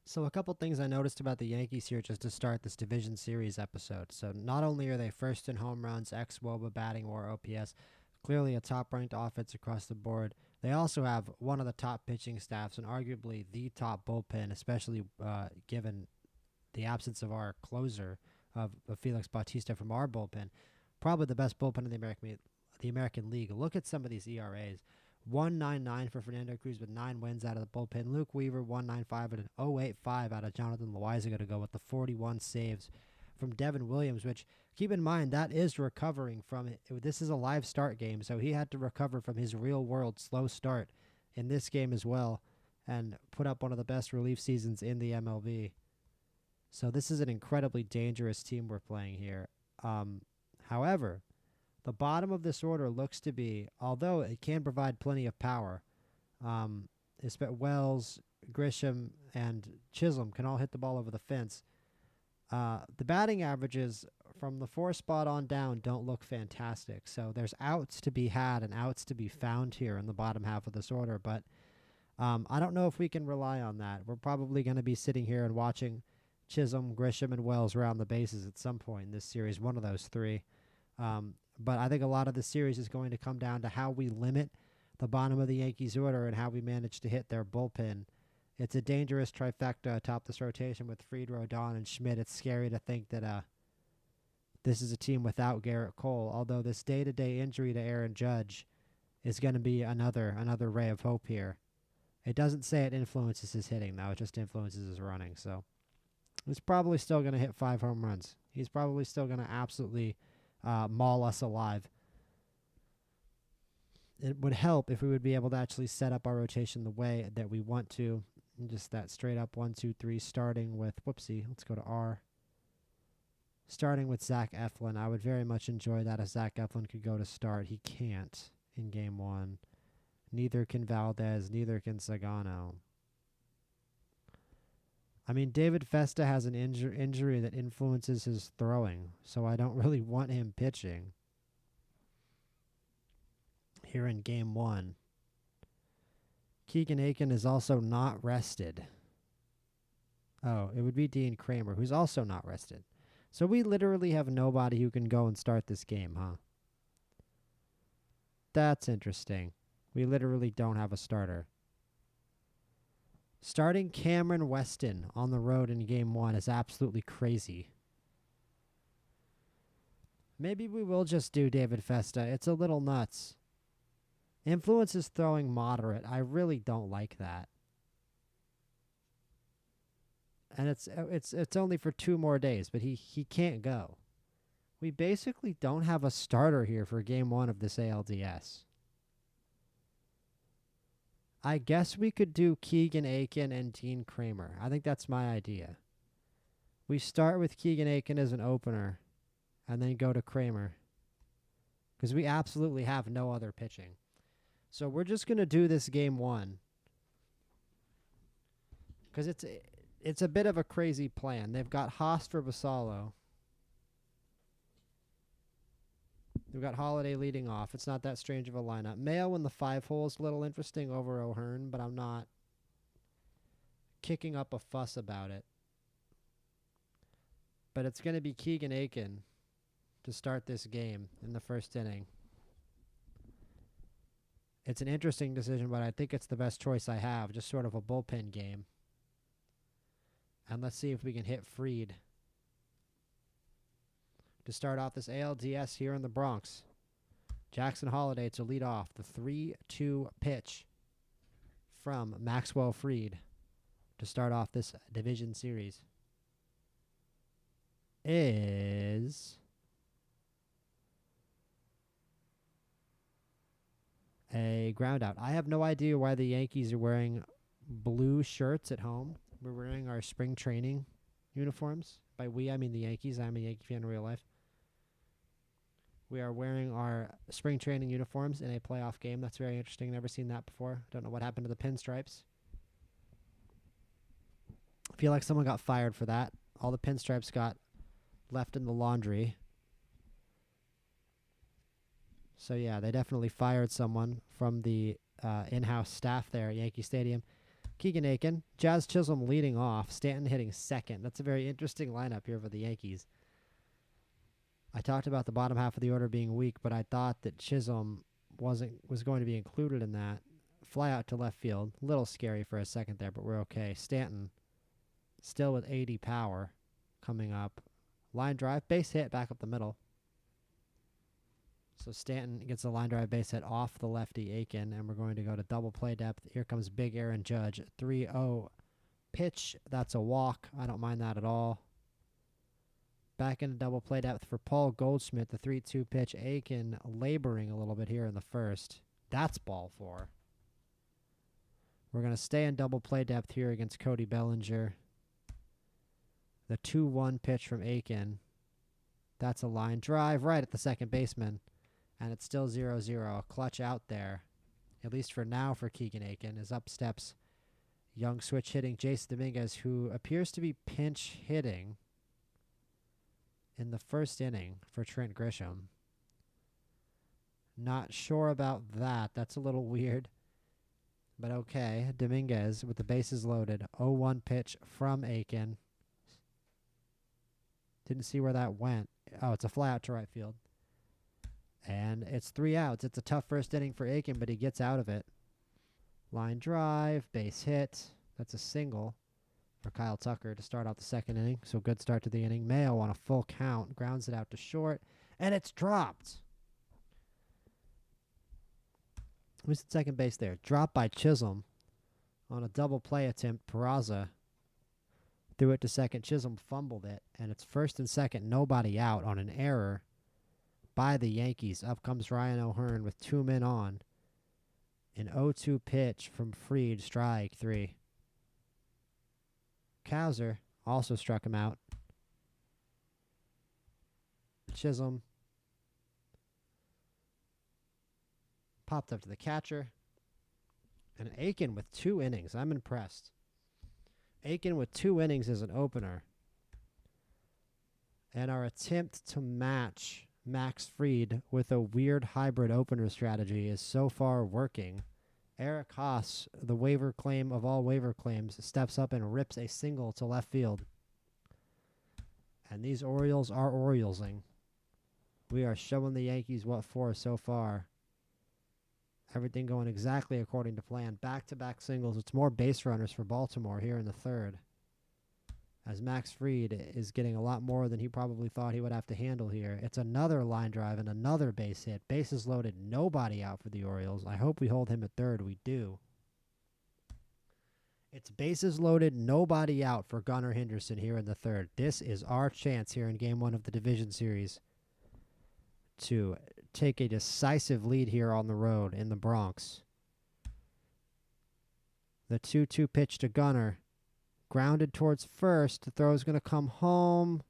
So a couple things I noticed about the Yankees here just to start this division series episode. So not only are they first in home runs, xWOBA, batting WAR, OPS, clearly a top-ranked offense across the board. They also have one of the top pitching staffs and arguably the top bullpen, especially given the absence of our closer of Felix Bautista from our bullpen. Probably the best bullpen in the American League. Look at some of these ERAs. 1.99 for Fernando Cruz with 9 wins out of the bullpen. Luke Weaver 1.95 and an 0.85 out of Jonathan Loaizaga to go with the 41 saves from Devin Williams, which keep in mind that is recovering from it. This is a live start game, so he had to recover from his real world slow start in this game as well and put up one of the best relief seasons in the MLB. So this is an incredibly dangerous team we're playing here. However, the bottom of this order looks to be, although it can provide plenty of power, Wells, Grisham, and Chisholm can all hit the ball over the fence. The batting averages from the 4 spot on down don't look fantastic. So there's outs to be had and outs to be found here in the bottom half of this order. But I don't know if we can rely on that. We're probably going to be sitting here and watching Chisholm, Grisham, and Wells around the bases at some point in this series, one of those three. But I think a lot of the series is going to come down to how we limit the bottom of the Yankees order and how we manage to hit their bullpen. It's a dangerous trifecta atop this rotation with Fried, Rodon, and Schmidt. It's scary to think that this is a team without Garrett Cole, although this day-to-day injury to Aaron Judge is going to be another ray of hope here. It doesn't say it influences his hitting, though. It just influences his running. So he's probably still going to hit 5 home runs. He's probably still going to absolutely maul us alive. It would help if we would be able to actually set up our rotation the way that we want to. Just that straight up 1, 2, 3 starting with, let's go to R. Starting with Zach Eflin. I would very much enjoy that if Zach Eflin could go to start. He can't in game 1. Neither can Valdez, neither can Sagano. I mean, David Festa has an injury that influences his throwing, so I don't really want him pitching here in game 1. Keegan Aiken is also not rested. Oh, it would be Dean Kramer, who's also not rested. So we literally have nobody who can go and start this game, huh? That's interesting. We literally don't have a starter. Starting Cameron Weston on the road in game 1 is absolutely crazy. Maybe we will just do David Festa. It's a little nuts. Influence is throwing moderate. I really don't like that. And it's only for 2 more days, but he can't go. We basically don't have a starter here for game 1 of this ALDS. I guess we could do Keegan Aiken and Dean Kramer. I think that's my idea. We start with Keegan Aiken as an opener and then go to Kramer because we absolutely have no other pitching. So we're just going to do this game 1 because it's a bit of a crazy plan. They've got Haas for Basallo. We've got Holiday leading off. It's not that strange of a lineup. Mayo in the 5 hole is a little interesting over O'Hearn, but I'm not kicking up a fuss about it. But it's going to be Keegan Aiken to start this game in the first inning. It's an interesting decision, but I think it's the best choice I have. Just sort of a bullpen game. And let's see if we can hit Fried to start off this ALDS here in the Bronx. Jackson Holiday to lead off. The 3-2 pitch from Maxwell Fried to start off this division series is a ground out. I have no idea why the Yankees are wearing blue shirts at home. We're wearing our spring training uniforms. By we, I mean the Yankees. I'm a Yankee fan in real life. We are wearing our spring training uniforms in a playoff game. That's very interesting. Never seen that before. Don't know what happened to the pinstripes. I feel like someone got fired for that. All the pinstripes got left in the laundry. So, yeah, they definitely fired someone from the in-house staff there at Yankee Stadium. Keegan Aiken, Jazz Chisholm leading off, Stanton hitting second. That's a very interesting lineup here for the Yankees. I talked about the bottom half of the order being weak, but I thought that Chisholm was going to be included in that. Fly out to left field. A little scary for a second there, but we're okay. Stanton still with 80 power coming up. Line drive, base hit back up the middle. So Stanton gets a line drive base hit off the lefty Aiken, and we're going to go to double play depth. Here comes big Aaron Judge. 3-0 pitch. That's a walk. I don't mind that at all. Back into double play depth for Paul Goldschmidt. The 3-2 pitch. Aiken laboring a little bit here in the first. That's ball four. We're going to stay in double play depth here against Cody Bellinger. The 2-1 pitch from Aiken. That's a line drive right at the second baseman. And it's still 0-0. A clutch out there, at least for now for Keegan Aiken, as up steps young switch hitting Jason Dominguez, who appears to be pinch hitting in the first inning for Trent Grisham. Not sure about that. That's a little weird. But okay, Dominguez with the bases loaded. 0-1 pitch from Aiken. Didn't see where that went. Oh, it's a fly out to right field. And it's 3 outs. It's a tough first inning for Aiken, but he gets out of it. Line drive, base hit. That's a single for Kyle Tucker to start out the second inning. So good start to the inning. Mayo on a full count. Grounds it out to short. And it's dropped. Who's at second base there? Dropped by Chisholm on a double play attempt. Peraza threw it to second. Chisholm fumbled it. And it's first and second. Nobody out on an error by the Yankees. Up comes Ryan O'Hearn with 2 men on. An 0-2 pitch from Fried, strike 3. Kowser also struck him out. Chisholm popped up to the catcher. And Aiken with 2 innings. I'm impressed. Aiken with 2 innings as an opener. And our attempt to match Max Fried with a weird hybrid opener strategy is so far working. Eric Haas, the waiver claim of all waiver claims, steps up and rips a single to left field. And these Orioles are Oriolesing. We are showing the Yankees what for so far. Everything going exactly according to plan. Back-to-back singles. It's more base runners for Baltimore here in the third, as Max Fried is getting a lot more than he probably thought he would have to handle here. It's another line drive and another base hit. Bases loaded, nobody out for the Orioles. I hope we hold him at third. We do. It's bases loaded, nobody out for Gunnar Henderson here in the third. This is our chance here in Game 1 of the Division Series to take a decisive lead here on the road in the Bronx. The 2-2 pitch to Gunnar. Grounded towards first. The throw is going to come home.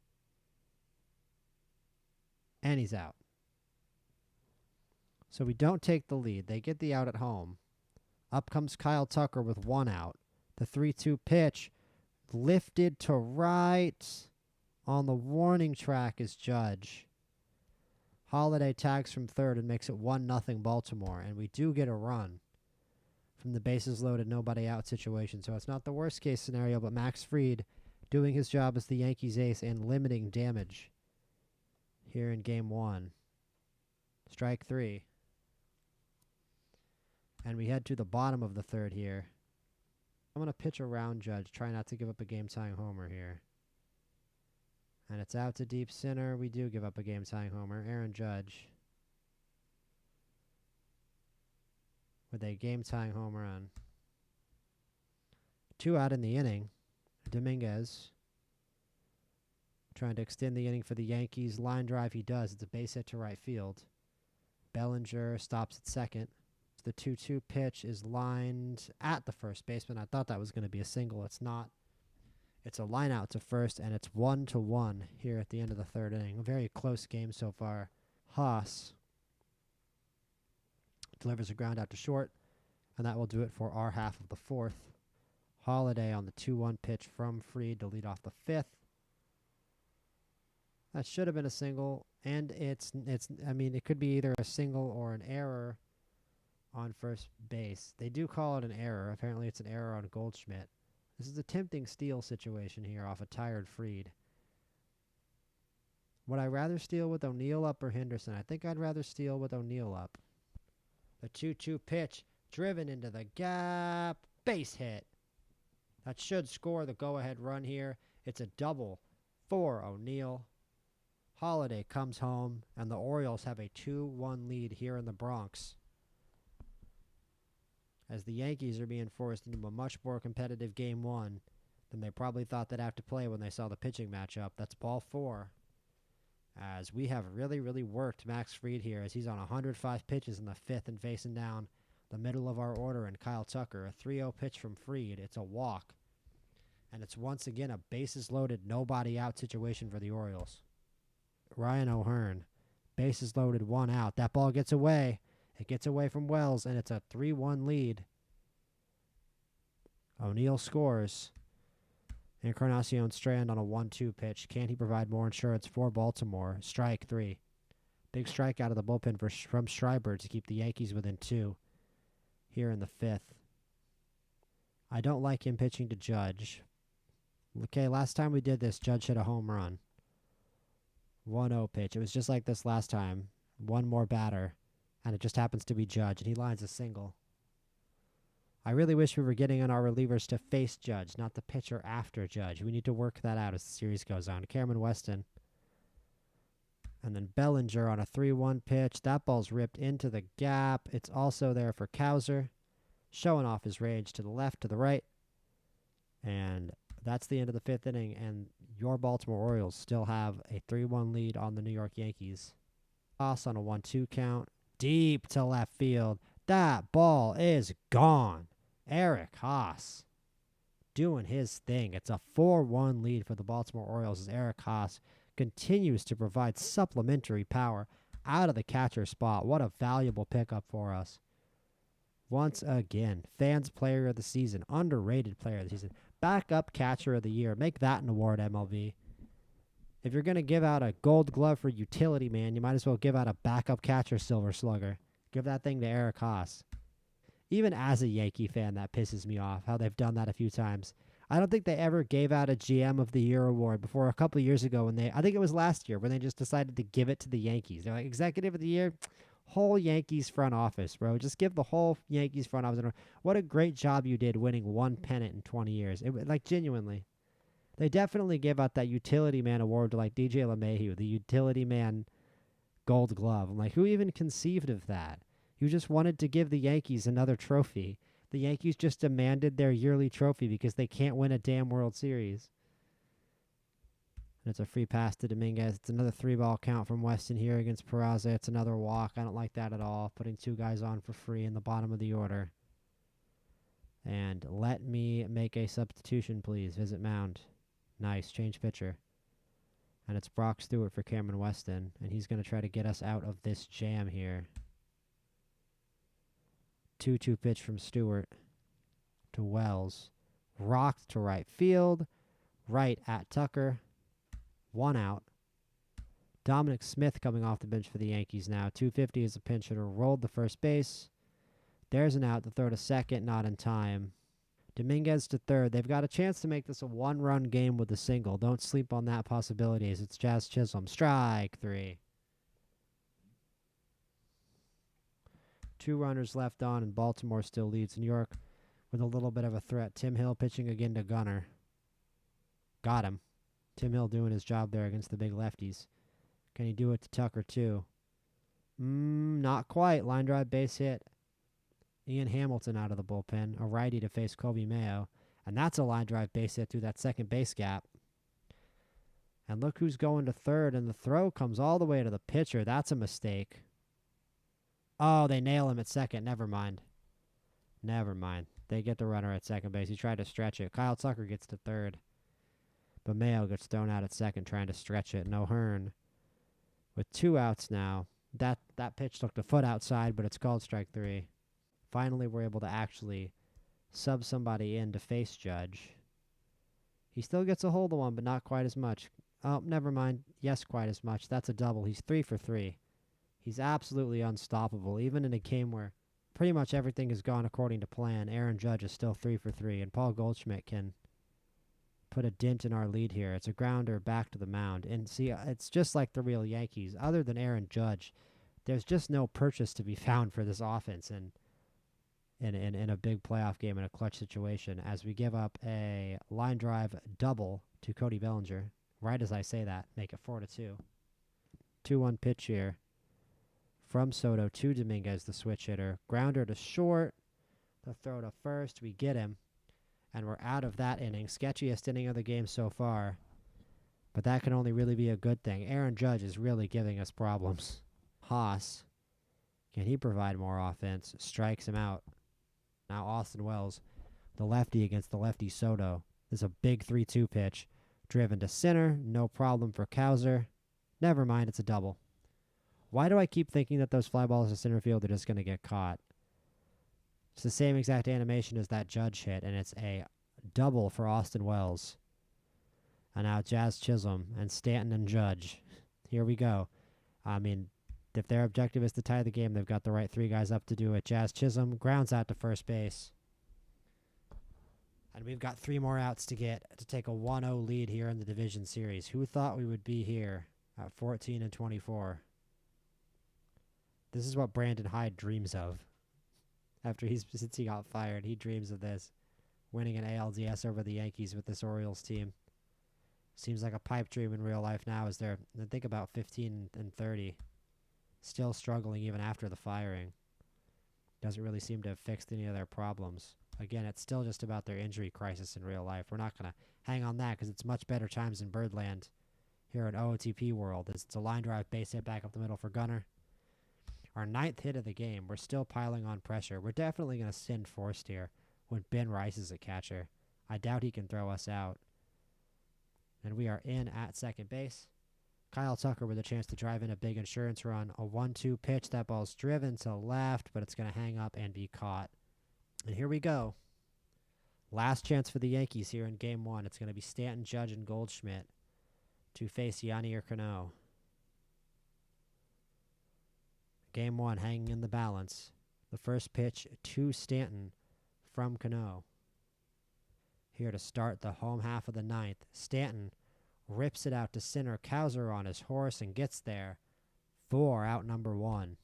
And he's out. So we don't take the lead. They get the out at home. Up comes Kyle Tucker with 1 out. The 3-2 pitch lifted to right. On the warning track is Judge. Holiday tags from third and makes it 1-0 Baltimore. And we do get a run from the bases loaded, nobody out situation. So it's not the worst case scenario, but Max Fried doing his job as the Yankees ace and limiting damage here in Game 1. Strike 3. And we head to the bottom of the third here. I'm going to pitch around Judge, try not to give up a game-tying homer here. And it's out to deep center. We do give up a game-tying homer. Aaron Judge with a game-tying home run. 2 out in the inning. Dominguez trying to extend the inning for the Yankees. Line drive he does. It's a base hit to right field. Bellinger stops at second. The 2-2 pitch is lined at the first baseman. I thought that was going to be a single. It's not. It's a line out to first, and it's 1-1 here at the end of the third inning. A very close game so far. Haas delivers a ground out to short, and that will do it for our half of the fourth. Holiday on the 2-1 pitch from Fried to lead off the fifth. That should have been a single, and it's. I mean, it could be either a single or an error. on first base. They do call it an error. Apparently, it's an error on Goldschmidt. This is a tempting steal situation here off a tired Fried. Would I rather steal with O'Neill up or Henderson? I think I'd rather steal with O'Neill up. The 2-2 pitch, driven into the gap, base hit. That should score the go-ahead run here. It's a double for O'Neill. Holiday comes home, and the Orioles have a 2-1 lead here in the Bronx, as the Yankees are being forced into a much more competitive Game 1 than they probably thought they'd have to play when they saw the pitching matchup. That's ball 4. As we have really, really worked Max Fried here, as he's on 105 pitches in the 5th and facing down the middle of our order and Kyle Tucker. A 3-0 pitch from Fried. It's a walk. And it's once again a bases loaded, nobody out situation for the Orioles. Ryan O'Hearn, bases loaded, 1 out. That ball gets away. It gets away from Wells, and it's a 3-1 lead. O'Neill scores. Encarnacion Strand on a 1-2 pitch. Can he provide more insurance for Baltimore? Strike 3. Big strike out of the bullpen from Schreiber to keep the Yankees within 2 here in the 5th. I don't like him pitching to Judge. Okay, last time we did this, Judge hit a home run. 1-0 pitch. It was just like this last time. One more batter, and it just happens to be Judge, and he lines a single. I really wish we were getting on our relievers to face Judge, not the pitcher after Judge. We need to work that out as the series goes on. Cameron Weston. And then Bellinger on a 3-1 pitch. That ball's ripped into the gap. It's also there for Cowser, showing off his range to the left, to the right. And that's the end of the 5th inning, and your Baltimore Orioles still have a 3-1 lead on the New York Yankees. Toss on a 1-2 count. Deep to left field. That ball is gone. Eric Haas doing his thing. It's a 4-1 lead for the Baltimore Orioles as Eric Haas continues to provide supplementary power out of the catcher spot. What a valuable pickup for us. Once again, fans player of the season, underrated player of the season, backup catcher of the year. Make that an award, MLB. If you're going to give out a gold glove for utility man, you might as well give out a backup catcher silver slugger. Give that thing to Eric Haas. Even as a Yankee fan, that pisses me off, how they've done that a few times. I don't think they ever gave out a GM of the Year award before a couple of years ago when I think it was last year, when they just decided to give it to the Yankees. They're like, Executive of the Year, whole Yankees front office, bro. Just give the whole Yankees front office. What a great job you did winning one pennant in 20 years. Like, genuinely. They definitely gave out that utility man award to, like, DJ LeMahieu, the utility man gold glove. I'm like, who even conceived of that? You just wanted to give the Yankees another trophy. The Yankees just demanded their yearly trophy because they can't win a damn World Series. And it's a free pass to Dominguez. It's another 3-ball count from Weston here against Peraza. It's another walk. I don't like that at all. Putting 2 guys on for free in the bottom of the order. And let me make a substitution, please. Visit mound. Nice. Change pitcher. And it's Brock Stewart for Cameron Weston. And he's going to try to get us out of this jam here. 2-2 pitch from Stewart to Wells. Rocked to right field. Right at Tucker. 1 out. Dominic Smith coming off the bench for the Yankees now. 250 as a pinch hitter. Rolled the first base. There's an out to throw to second. Not in time. Dominguez to third. They've got a chance to make this a 1-run game with a single. Don't sleep on that possibility as it's Jazz Chisholm. Strike 3. 2 runners left on, and Baltimore still leads New York with a little bit of a threat. Tim Hill pitching again to Gunnar. Got him. Tim Hill doing his job there against the big lefties. Can he do it to Tucker, too? Not quite. Line drive base hit. Ian Hamilton out of the bullpen. A righty to face Kobe Mayo. And that's a line drive base hit through that second base gap. And look who's going to third, and the throw comes all the way to the pitcher. That's a mistake. Oh, they nail him at second. Never mind. They get the runner at second base. He tried to stretch it. Kyle Tucker gets to third. But Mayo gets thrown out at second trying to stretch it. No Hearn. With 2 outs now. That pitch looked a foot outside, but it's called strike 3. Finally, we're able to actually sub somebody in to face Judge. He still gets a hold of one, but not quite as much. Oh, never mind. Yes, quite as much. That's a double. He's 3 for 3. He's absolutely unstoppable, even in a game where pretty much everything has gone according to plan. Aaron Judge is still 3 for 3, and Paul Goldschmidt can put a dent in our lead here. It's a grounder back to the mound. And see, it's just like the real Yankees. Other than Aaron Judge, there's just no purchase to be found for this offense in a big playoff game in a clutch situation, as we give up a line drive double to Cody Bellinger. Right as I say that, make it 4-2. 2-1 pitch here from Soto to Dominguez, the switch hitter. Grounder to short. The throw to first. We get him. And we're out of that inning. Sketchiest inning of the game so far. But that can only really be a good thing. Aaron Judge is really giving us problems. Haas, can he provide more offense? Strikes him out. Now Austin Wells, the lefty against the lefty Soto. This is a big 3-2 pitch. Driven to center. No problem for Cowser. Never mind, it's a double. Why do I keep thinking that those fly balls to center field are just going to get caught? It's the same exact animation as that Judge hit, and it's a double for Austin Wells. And now Jazz Chisholm and Stanton and Judge. Here we go. I mean, if their objective is to tie the game, they've got the right three guys up to do it. Jazz Chisholm grounds out to first base. And we've got 3 more outs to get to take a 1-0 lead here in the division series. Who thought we would be here at 14-24? This is what Brandon Hyde dreams of. Since he got fired, he dreams of this. Winning an ALDS over the Yankees with this Orioles team. Seems like a pipe dream in real life now, as they're, I think, about 15-30. Still struggling even after the firing. Doesn't really seem to have fixed any of their problems. Again, it's still just about their injury crisis in real life. We're not going to hang on that because it's much better times in Birdland here in OOTP world. It's a line drive base hit back up the middle for Gunnar. Our 9th hit of the game. We're still piling on pressure. We're definitely going to send Forrest here when Ben Rice is a catcher. I doubt he can throw us out. And we are in at second base. Kyle Tucker with a chance to drive in a big insurance run. A 1-2 pitch. That ball's driven to left, but it's going to hang up and be caught. And here we go. Last chance for the Yankees here in Game 1. It's going to be Stanton, Judge, and Goldschmidt to face Yanier Cano. Game 1 hanging in the balance. The first pitch to Stanton from Cano. Here to start the home half of the 9th. Stanton rips it out to center. Cowser on his horse and gets there for out number 1.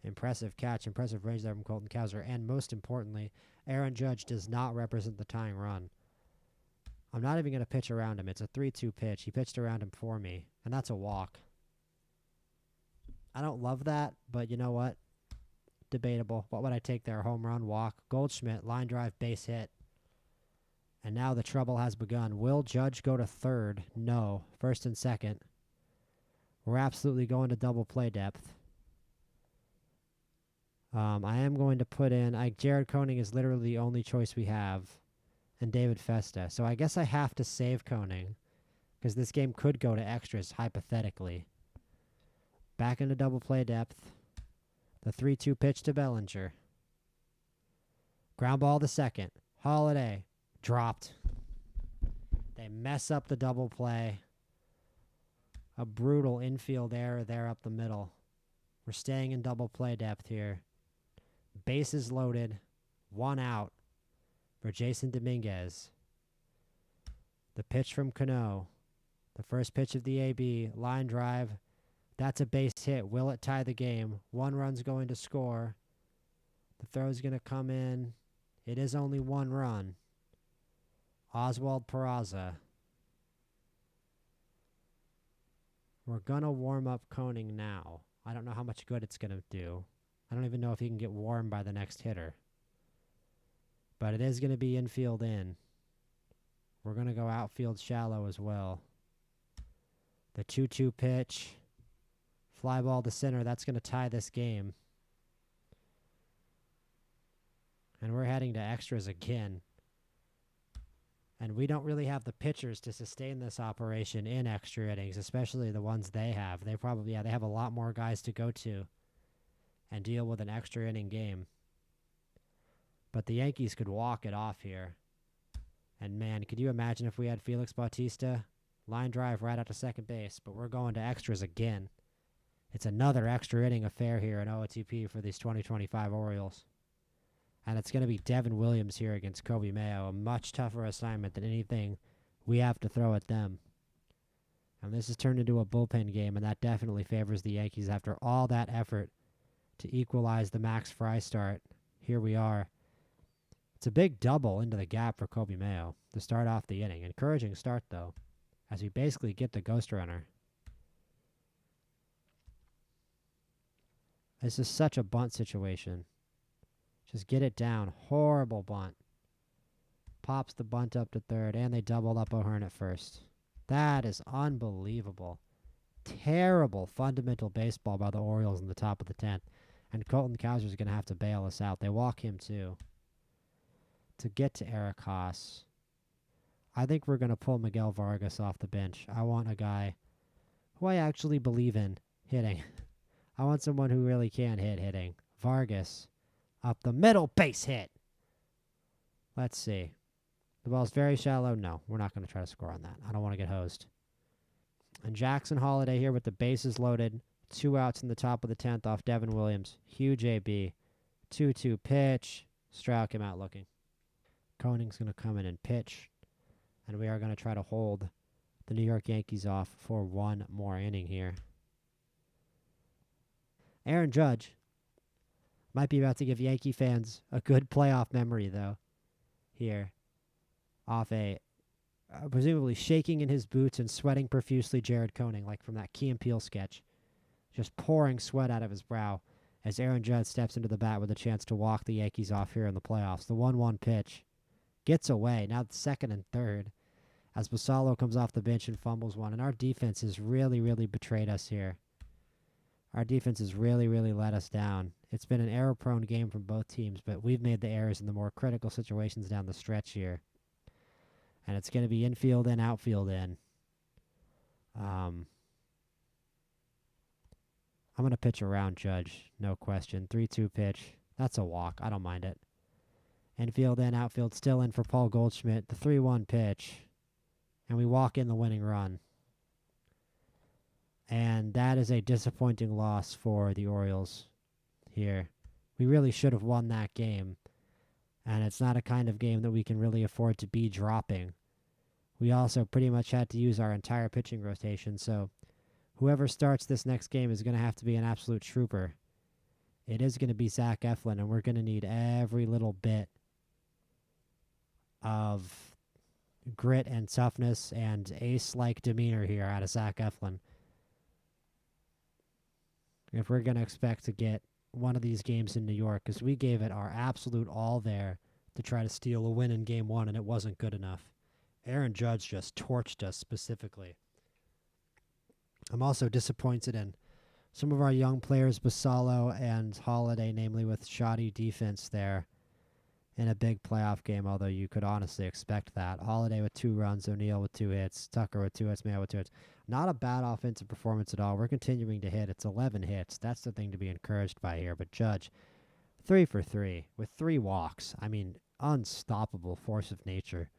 Impressive catch, impressive range there from Colton Cowser. And most importantly, Aaron Judge does not represent the tying run. I'm not even going to pitch around him. It's a 3-2 pitch. He pitched around him for me, and that's a walk. I don't love that, but you know what? Debatable. What would I take there? Home run, walk. Goldschmidt, line drive, base hit. And now the trouble has begun. Will Judge go to third? No. First and second. We're absolutely going to double play depth. I am going to put in... Jared Koenig is literally the only choice we have. And David Festa. So I guess I have to save Koenig. Because this game could go to extras, hypothetically. Back into double play depth. The 3-2 pitch to Bellinger. Ground ball to second. Holiday. Dropped. They mess up the double play. A brutal infield error there up the middle. We're staying in double play depth here. Bases loaded. 1 out for Jason Dominguez. The pitch from Cano. The first pitch of the AB. Line drive. That's a base hit. Will it tie the game? 1 run's going to score. The throw's going to come in. It is only 1 run. Oswald Peraza. We're going to warm up Koenig now. I don't know how much good it's going to do. I don't even know if he can get warm by the next hitter. But it is going to be infield in. We're going to go outfield shallow as well. The 2-2 pitch. Fly ball to center. That's going to tie this game. And we're heading to extras again. And we don't really have the pitchers to sustain this operation in extra innings, especially the ones they have. They probably, they have a lot more guys to go to and deal with an extra inning game. But the Yankees could walk it off here. And man, could you imagine if we had Felix Bautista? Line drive right out to second base, but we're going to extras again. It's another extra inning affair here in OOTP for these 2025 Orioles. And it's going to be Devin Williams here against Kobe Mayo, a much tougher assignment than anything we have to throw at them. And this has turned into a bullpen game, and that definitely favors the Yankees after all that effort to equalize the Max Fry start. Here we are. It's a big double into the gap for Kobe Mayo to start off the inning. Encouraging start, though, as we basically get the ghost runner. This is such a bunt situation. Just get it down. Horrible bunt. Pops the bunt up to third, and they doubled up O'Hearn at first. That is unbelievable. Terrible fundamental baseball by the Orioles in the top of the 10th. And Colton Cowser's going to have to bail us out. They walk him, too. To get to Eric Haas, I think we're going to pull Miguel Vargas off the bench. I want a guy who I actually believe in hitting. I want someone who really can hitting. Vargas up the middle, base hit. Let's see. The ball's very shallow. No, we're not going to try to score on that. I don't want to get hosed. And Jackson Holiday here with the bases loaded. 2 outs in the top of the 10th off Devin Williams. Huge AB. 2-2 pitch. Stroud came out looking. Koning's going to come in and pitch. And we are going to try to hold the New York Yankees off for one more inning here. Aaron Judge might be about to give Yankee fans a good playoff memory, though, here. Off a presumably shaking in his boots and sweating profusely Jared Koning, like from that Key and Peele sketch. Just pouring sweat out of his brow as Aaron Judge steps into the bat with a chance to walk the Yankees off here in the playoffs. The 1-1 pitch gets away. Now the second and third as Basallo comes off the bench and fumbles one. And our defense has really, really betrayed us here. Our defense has really, really let us down. It's been an error-prone game from both teams, but we've made the errors in the more critical situations down the stretch here. And it's going to be infield in, outfield in. I'm going to pitch around Judge, no question. 3-2 pitch. That's a walk. I don't mind it. Infield in, outfield still in for Paul Goldschmidt. The 3-1 pitch. And we walk in the winning run. And that is a disappointing loss for the Orioles here. We really should have won that game. And it's not a kind of game that we can really afford to be dropping. We also pretty much had to use our entire pitching rotation, so whoever starts this next game is going to have to be an absolute trooper. It is going to be Zach Eflin, and we're going to need every little bit of grit and toughness and ace-like demeanor here out of Zach Eflin. If we're going to expect to get one of these games in New York, because we gave it our absolute all there to try to steal a win in Game 1, and it wasn't good enough. Aaron Judge just torched us specifically. I'm also disappointed in some of our young players, Basallo and Holiday, namely with shoddy defense there in a big playoff game, although you could honestly expect that. Holiday with 2 runs, O'Neill with 2 hits, Tucker with 2 hits, Mayo with 2 hits. Not a bad offensive performance at all. We're continuing to hit. It's 11 hits. That's the thing to be encouraged by here. But Judge, 3 for 3 with 3 walks. I mean, unstoppable force of nature.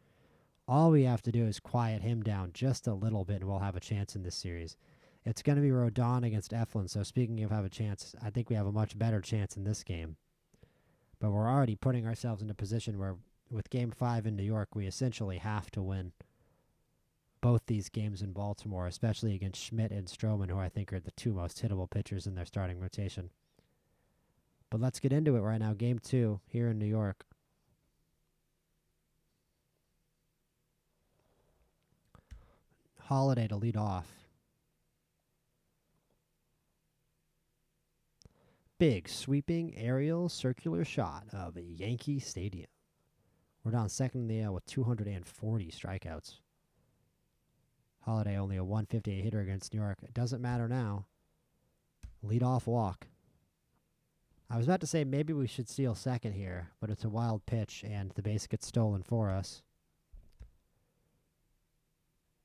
All we have to do is quiet him down just a little bit, and we'll have a chance in this series. It's going to be Rodon against Eflin, so speaking of have a chance, I think we have a much better chance in this game. But we're already putting ourselves in a position where, with Game 5 in New York, we essentially have to win both these games in Baltimore, especially against Schmidt and Stroman, who I think are the 2 most hittable pitchers in their starting rotation. But let's get into it right now. Game 2 here in New York. Holiday to lead off. Big sweeping aerial circular shot of Yankee Stadium. We're down second in the AL with 240 strikeouts. Holiday only a 158 hitter against New York. It doesn't matter now. Lead off walk. I was about to say maybe we should steal second here, but it's a wild pitch and the base gets stolen for us.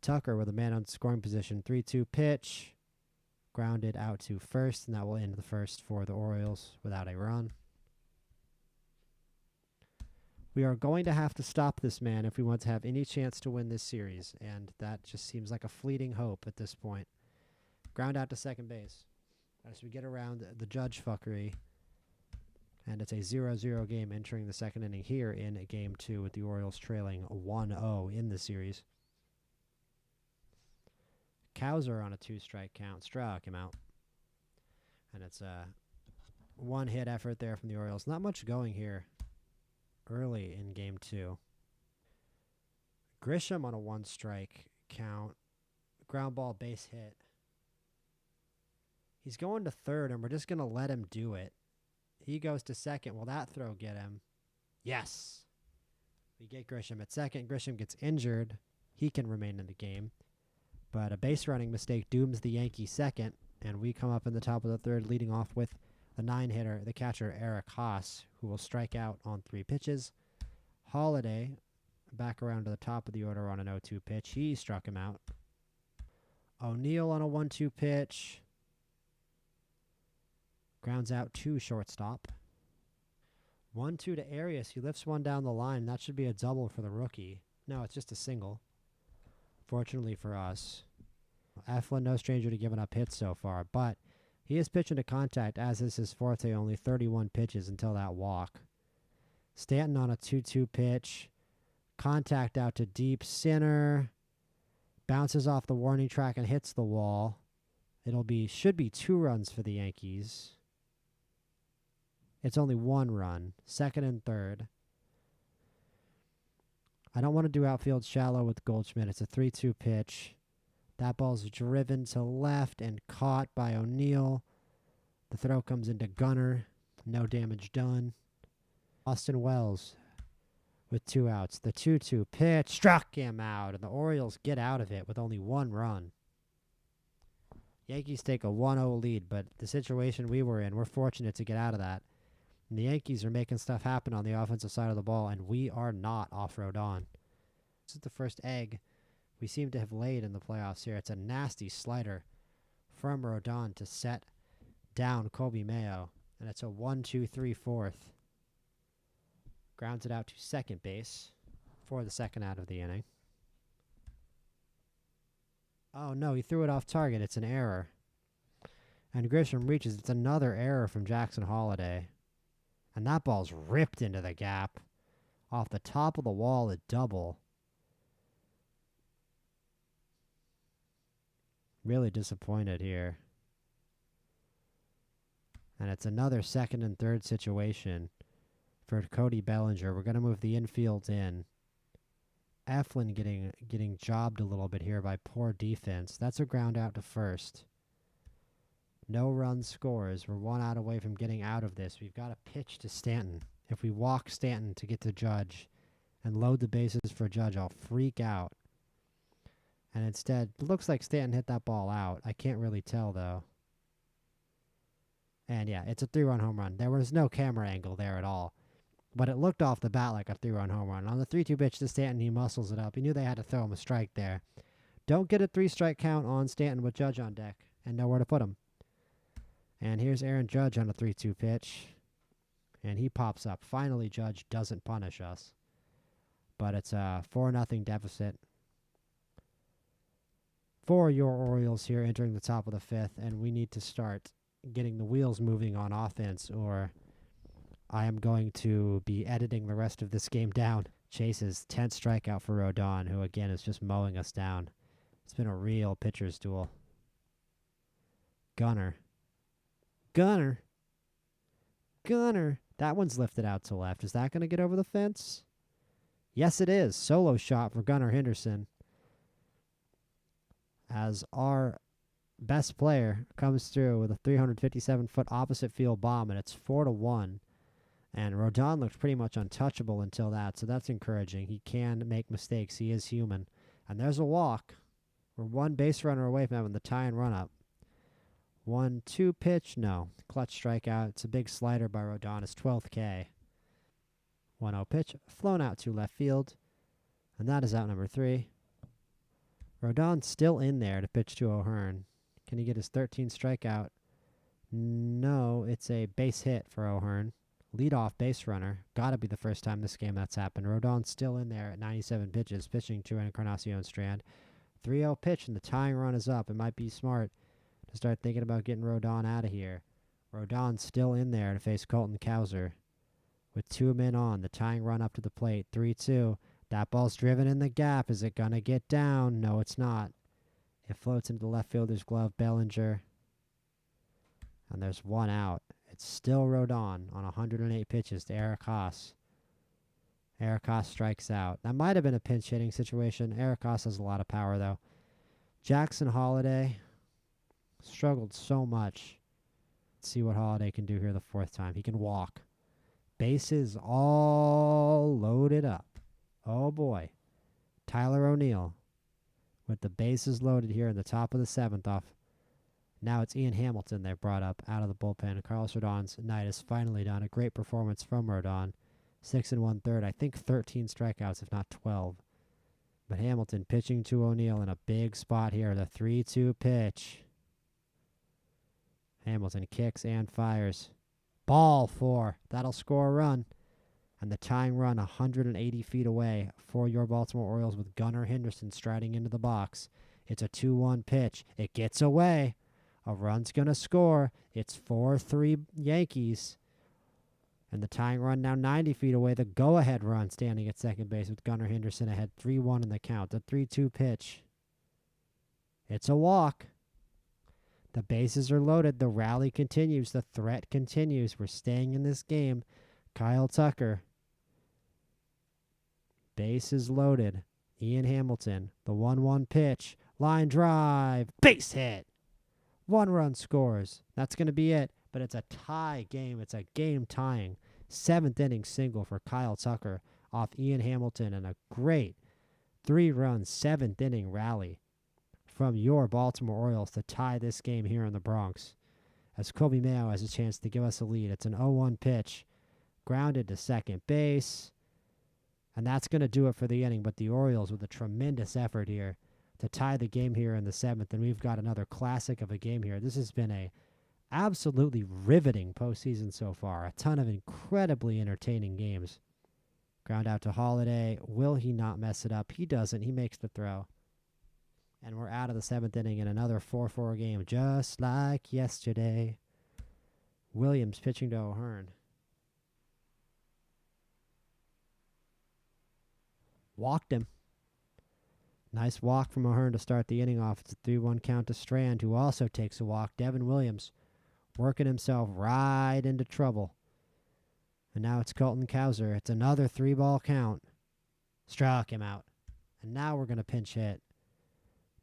Tucker with a man on scoring position. 3-2 pitch. Grounded out to first, and that will end the first for the Orioles without a run. We are going to have to stop this man if we want to have any chance to win this series, and that just seems like a fleeting hope at this point. Ground out to second base. as we get around the Judge fuckery. And it's a 0-0 game entering the second inning here in Game 2 with the Orioles trailing 1-0 in the series. Cowser on a 2-strike count. Struck him out. And it's a one-hit effort there from the Orioles. Not much going here early in Game 2. Grisham on a 1-strike count. Ground ball base hit. He's going to third, and we're just going to let him do it. He goes to second. Will that throw get him? Yes. We get Grisham at second. Grisham gets injured. He can remain in the game. But a base running mistake dooms the Yankees second, and we come up in the top of the third, leading off with the 9-hitter, the catcher Eric Haas, who will strike out on 3 pitches. Holiday, back around to the top of the order on an 0-2 pitch. He struck him out. O'Neill on a 1-2 pitch. Grounds out to shortstop. 1-2 to Arias. He lifts one down the line. That should be a double for the rookie. No, it's just a single. Fortunately for us. Eflin, no stranger to giving up hits so far, but he is pitching to contact, as is his forte, only 31 pitches until that walk. Stanton on a 2-2 pitch. Contact out to deep center. Bounces off the warning track and hits the wall. Should be 2 runs for the Yankees. It's only 1 run. Second and third. I don't want to do outfield shallow with Goldschmidt. It's a 3-2 pitch. That ball's driven to left and caught by O'Neill. The throw comes into Gunnar. No damage done. Austin Wells with 2 outs. The 2-2 pitch struck him out, and the Orioles get out of it with only 1 run. Yankees take a 1-0 lead, but the situation we were in, we're fortunate to get out of that. And the Yankees are making stuff happen on the offensive side of the ball, and we are not off Rodon. This is the first egg we seem to have laid in the playoffs here. It's a nasty slider from Rodon to set down Kobe Mayo, and it's a 1-2-3 fourth. Grounds it out to second base for the second out of the inning. Oh, no, he threw it off target. It's an error. And Grisham reaches. It's another error from Jackson Holiday. And that ball's ripped into the gap. Off the top of the wall, a double. Really disappointed here. And it's another second and third situation for Cody Bellinger. We're going to move the infield in. Eflin getting jobbed a little bit here by poor defense. That's a ground out to first. No run scores. We're 1 out away from getting out of this. We've got to pitch to Stanton. If we walk Stanton to get to Judge and load the bases for Judge, I'll freak out. And instead, it looks like Stanton hit that ball out. I can't really tell, though. And yeah, it's a 3-run home run. There was no camera angle there at all. But it looked off the bat like a 3-run home run. On the 3-2 pitch to Stanton, he muscles it up. He knew they had to throw him a strike there. Don't get a 3-strike count on Stanton with Judge on deck and nowhere to put him. And here's Aaron Judge on a 3-2 pitch. And he pops up. Finally, Judge doesn't punish us. But it's a 4-0 deficit for your Orioles here entering the top of the 5th. And we need to start getting the wheels moving on offense, or I am going to be editing the rest of this game down. Chase's 10th strikeout for Rodon, who again is just mowing us down. It's been a real pitcher's duel. Gunnar. That one's lifted out to left. Is that going to get over the fence? Yes, it is. Solo shot for Gunnar Henderson. As our best player comes through with a 357-foot opposite field bomb, and it's 4-1. And Rodon looked pretty much untouchable until that, so that's encouraging. He can make mistakes. He is human. And there's a walk. We're 1 base runner away from having the tie and run up. 1-2 pitch, no. Clutch strikeout. It's a big slider by Rodon. His 12th K. 1-0 pitch, flown out to left field. And that is out number 3. Rodon's still in there to pitch to O'Hearn. Can he get his 13th strikeout? No, it's a base hit for O'Hearn. Leadoff base runner. Gotta be the first time this game that's happened. Rodon's still in there at 97 pitches, pitching to Encarnacion Strand. 3-0 pitch, and the tying run is up. It might be smart to to start thinking about getting Rodon out of here. Rodon's still in there to face Colton Cowser. With 2 men on, the tying run up to the plate, 3-2. That ball's driven in the gap. Is it going to get down? No, it's not. It floats into the left fielder's glove, Bellinger. And there's 1 out. It's still Rodon on 108 pitches to Eric Haas. Eric Haas strikes out. That might have been a pinch hitting situation. Eric Haas has a lot of power, though. Jackson Holiday struggled so much. Let's see what Holiday can do here the 4th time. He can walk. Bases all loaded up. Oh, boy. Tyler O'Neill with the bases loaded here in the top of the 7th off. Now it's Ian Hamilton they've brought up out of the bullpen. Carlos Rodon's night is finally done. A great performance from Rodon. 6 1/3. I think 13 strikeouts, if not 12. But Hamilton pitching to O'Neill in a big spot here. The 3-2 pitch. Hamilton kicks and fires. Ball 4. That'll score a run. And the tying run 180 feet away for your Baltimore Orioles with Gunnar Henderson striding into the box. It's a 2-1 pitch. It gets away. A run's going to score. It's 4-3 Yankees. And the tying run now 90 feet away. The go-ahead run standing at second base with Gunnar Henderson ahead 3-1 in the count. The 3-2 pitch. It's a walk. The bases are loaded. The rally continues. The threat continues. We're staying in this game. Kyle Tucker. Bases loaded. Ian Hamilton. The 1-1 pitch. Line drive. Base hit. 1 run scores. That's going to be it. But it's a tie game. It's a game tying 7th inning single for Kyle Tucker off Ian Hamilton and a great 3-run 7th inning rally from your Baltimore Orioles to tie this game here in the Bronx. As Colby Mayo has a chance to give us a lead. It's an 0-1 pitch. Grounded to second base. And that's going to do it for the inning. But the Orioles with a tremendous effort here to tie the game here in the 7th. And we've got another classic of a game here. This has been a absolutely riveting postseason so far. A ton of incredibly entertaining games. Ground out to Holiday. Will he not mess it up? He doesn't. He makes the throw. And we're out of the 7th inning in another 4-4 game, just like yesterday. Williams pitching to O'Hearn. Walked him. Nice walk from O'Hearn to start the inning off. It's a 3-1 count to Strand, who also takes a walk. Devin Williams working himself right into trouble. And now it's Colton Cowser. It's another 3-ball count. Struck him out. And now we're going to pinch hit.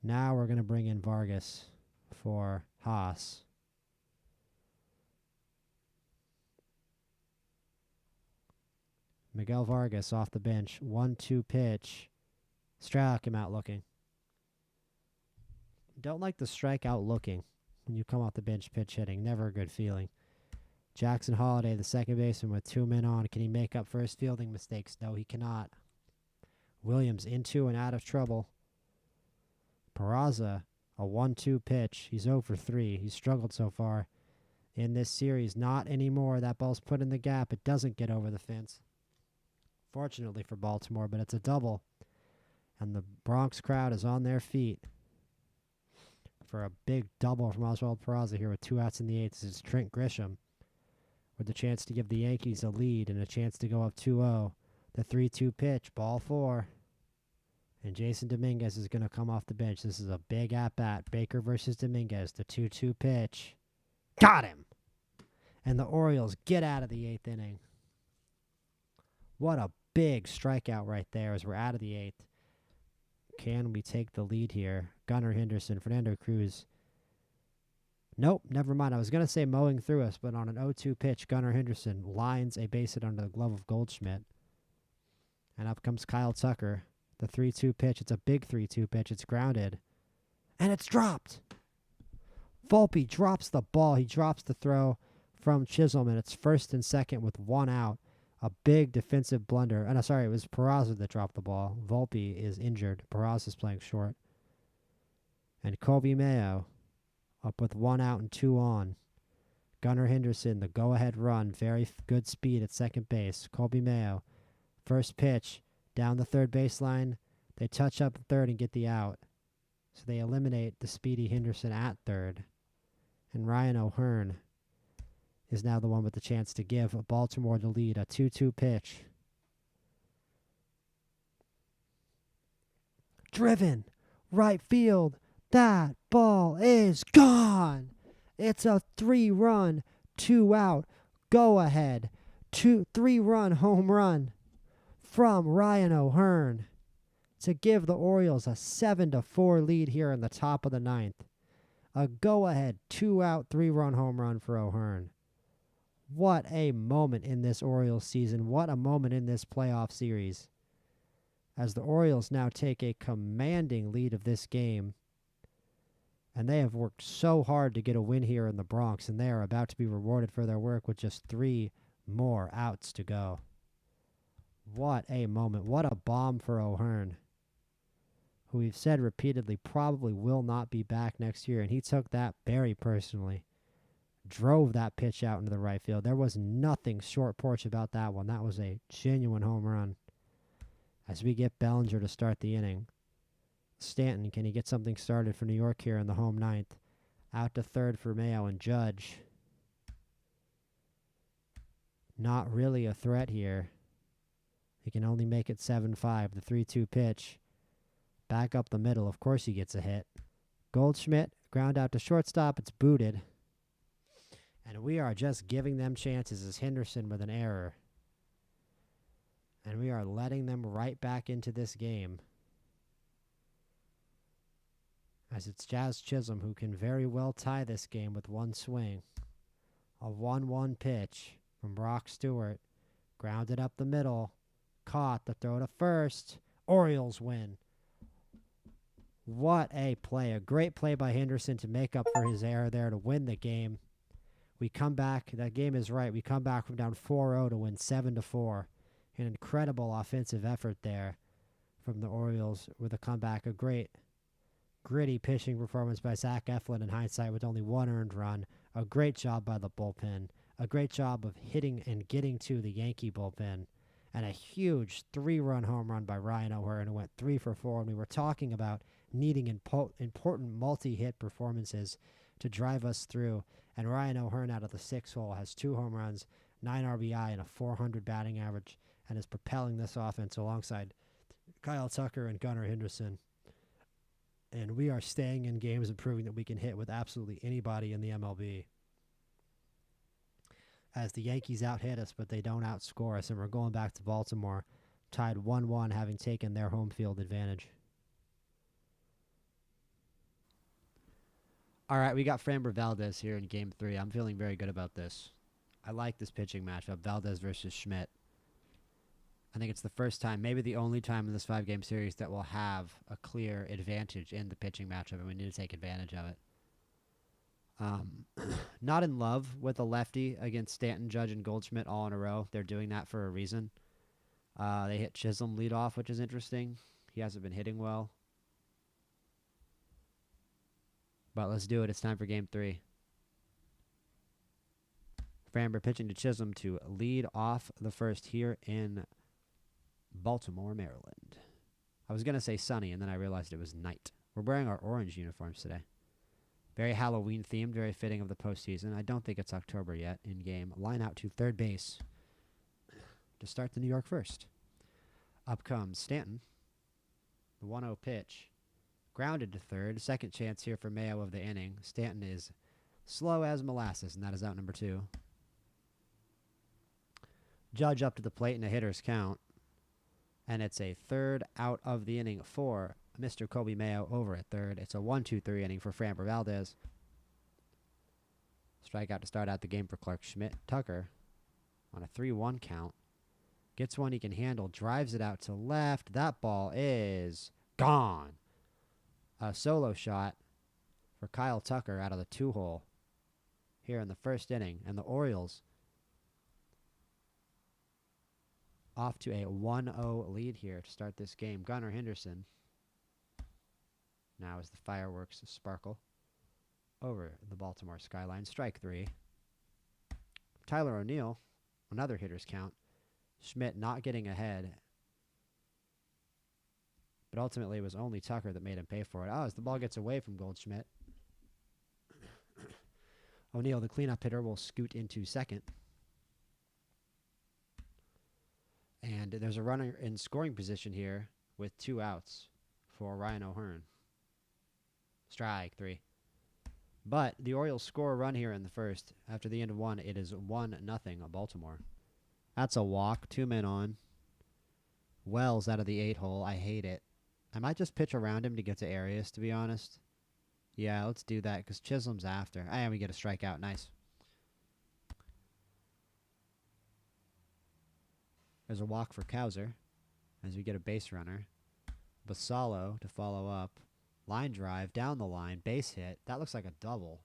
Now we're going to bring in Vargas for Haas. Miguel Vargas off the bench. 1-2 pitch. Struck him out looking. Don't like the strikeout looking when you come off the bench pitch hitting. Never a good feeling. Jackson Holiday, the second baseman with 2 men on. Can he make up for his fielding mistakes? No, he cannot. Williams into and out of trouble. Peraza, a 1-2 pitch. He's 0 for 3. He's struggled so far in this series. Not anymore. That ball's put in the gap. It doesn't get over the fence. Fortunately for Baltimore, but it's a double. And the Bronx crowd is on their feet for a big double from Oswald Peraza here with 2 outs in the 8th. This is Trent Grisham with the chance to give the Yankees a lead and a chance to go up 2-0. The 3-2 pitch, ball 4. And Jason Dominguez is going to come off the bench. This is a big at-bat. Baker versus Dominguez, the 2-2 pitch. Got him! And the Orioles get out of the 8th inning. What a big strikeout right there as we're out of the 8th. Can we take the lead here? Gunnar Henderson, Fernando Cruz. Nope, never mind. I was going to say mowing through us, but on an 0-2 pitch, Gunnar Henderson lines a base hit under the glove of Goldschmidt. And up comes Kyle Tucker. The 3-2 pitch. It's a big 3-2 pitch. It's grounded. And it's dropped. Volpe drops the ball. He drops the throw from Chisholm, and it's 1st and 2nd with 1 out. A big defensive blunder. Oh, no, sorry, it was Peraza that dropped the ball. Volpe is injured. Peraza is playing short. And Colby Mayo up with 1 out and 2 on. Gunnar Henderson, the go-ahead run. Very good speed at second base. Colby Mayo. First pitch down the third baseline. They touch up the third and get the out. So they eliminate the speedy Henderson at third. And Ryan O'Hearn is now the one with the chance to give Baltimore the lead. A 2-2 pitch. Driven. Right field. That ball is gone. It's a 3-run, 2-out, go ahead. 3-run home run from Ryan O'Hearn to give the Orioles a 7-4 lead here in the top of the ninth. A go-ahead 2-out, 3-run home run for O'Hearn. What a moment in this Orioles season. What a moment in this playoff series. As the Orioles now take a commanding lead of this game. And they have worked so hard to get a win here in the Bronx, and they are about to be rewarded for their work with just 3 more outs to go. What a moment. What a bomb for O'Hearn, who we've said repeatedly probably will not be back next year, and he took that very personally. Drove that pitch out into the right field. There was nothing short porch about that one. That was a genuine home run. As we get Bellinger to start the inning. Stanton, can he get something started for New York here in the home ninth? Out to third for Mayo and Judge. Not really a threat here. He can only make it 7-5. The 3-2 pitch. Back up the middle. Of course he gets a hit. Goldschmidt, ground out to shortstop. It's booted. And we are just giving them chances as Henderson with an error. And we are letting them right back into this game. As it's Jazz Chisholm who can very well tie this game with one swing. A 1-1 pitch from Brock Stewart. Grounded up the middle. Caught the throw to first. Orioles win. What a play. A great play by Henderson to make up for his error there to win the game. We come back. That game is right. We come back from down 4-0 to win 7-4. An incredible offensive effort there from the Orioles with a comeback. A great gritty pitching performance by Zach Eflin in hindsight with only 1 earned run. A great job by the bullpen. A great job of hitting and getting to the Yankee bullpen. And a huge 3-run home run by Ryan O'Hearn who went 3 for 4. And we were talking about needing important multi-hit performances to drive us through. And Ryan O'Hearn out of the 6 hole has 2 home runs, 9 RBI, and a .400 batting average, and is propelling this offense alongside Kyle Tucker and Gunnar Henderson. And we are staying in games and proving that we can hit with absolutely anybody in the MLB. As the Yankees out-hit us, but they don't outscore us, and we're going back to Baltimore, tied 1-1, having taken their home field advantage. All right, we got Framber Valdez here in Game 3. I'm feeling very good about this. I like this pitching matchup, Valdez versus Schmidt. I think it's the first time, maybe the only time in this 5-game series that we'll have a clear advantage in the pitching matchup, and we need to take advantage of it. Not in love with a lefty against Stanton, Judge, and Goldschmidt all in a row. They're doing that for a reason. They hit Chisholm lead off, which is interesting. He hasn't been hitting well. But let's do it. It's time for Game 3. Framber pitching to Chisholm to lead off the first here in Baltimore, Maryland. I was going to say sunny, and then I realized it was night. We're wearing our orange uniforms today. Very Halloween themed, very fitting of the postseason. I don't think it's October yet in game. Line out to third base to start the New York first. Up comes Stanton. The 1-0 pitch. Grounded to third. Second chance here for Mayo of the inning. Stanton is slow as molasses, and that is out number 2. Judge up to the plate in a hitter's count. And it's a third out of the inning for Mr. Kobe Mayo over at third. It's a 1-2-3 inning for Framber Valdez. Strikeout to start out the game for Clark Schmidt. Tucker on a 3-1 count. Gets one he can handle. Drives it out to left. That ball is gone. A solo shot for Kyle Tucker out of the 2-hole here in the first inning. And the Orioles off to a 1-0 lead here to start this game. Gunnar Henderson now as the fireworks sparkle over the Baltimore skyline. Strike 3. Tyler O'Neill, another hitter's count. Schmidt not getting ahead. But ultimately it was only Tucker that made him pay for it. Oh, as the ball gets away from Goldschmidt. O'Neill, the cleanup hitter, will scoot into second. And there's a runner in scoring position here with 2 outs for Ryan O'Hearn. Strike 3. But the Orioles score a run here in the first. After the end of 1, it is 1-0 Baltimore. That's a walk. 2 men on. Wells out of the 8 hole. I hate it. I might just pitch around him to get to Arias, to be honest. Yeah, let's do that because Chisholm's after. And we get a strikeout. Nice. There's a walk for Cowser as we get a base runner. Basallo to follow up. Line drive, down the line, base hit. That looks like a double.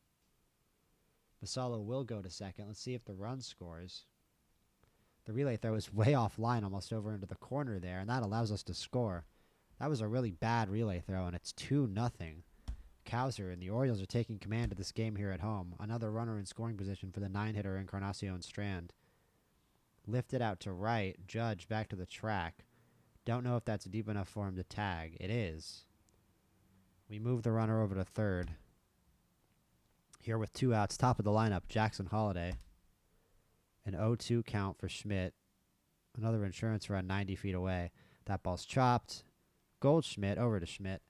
Basallo will go to second. Let's see if the run scores. The relay throw is way offline, almost over into the corner there, and that allows us to score. That was a really bad relay throw, and it's 2-0. Cowser and the Orioles are taking command of this game here at home. Another runner in scoring position for the 9-hitter Encarnacion Strand. Lifted out to right. Judge back to the track. Don't know if that's deep enough for him to tag. It is. We move the runner over to third. Here with 2 outs, top of the lineup, Jackson Holliday. An 0-2 count for Schmidt. Another insurance run 90 feet away. That ball's chopped. Goldschmidt over to Schmidt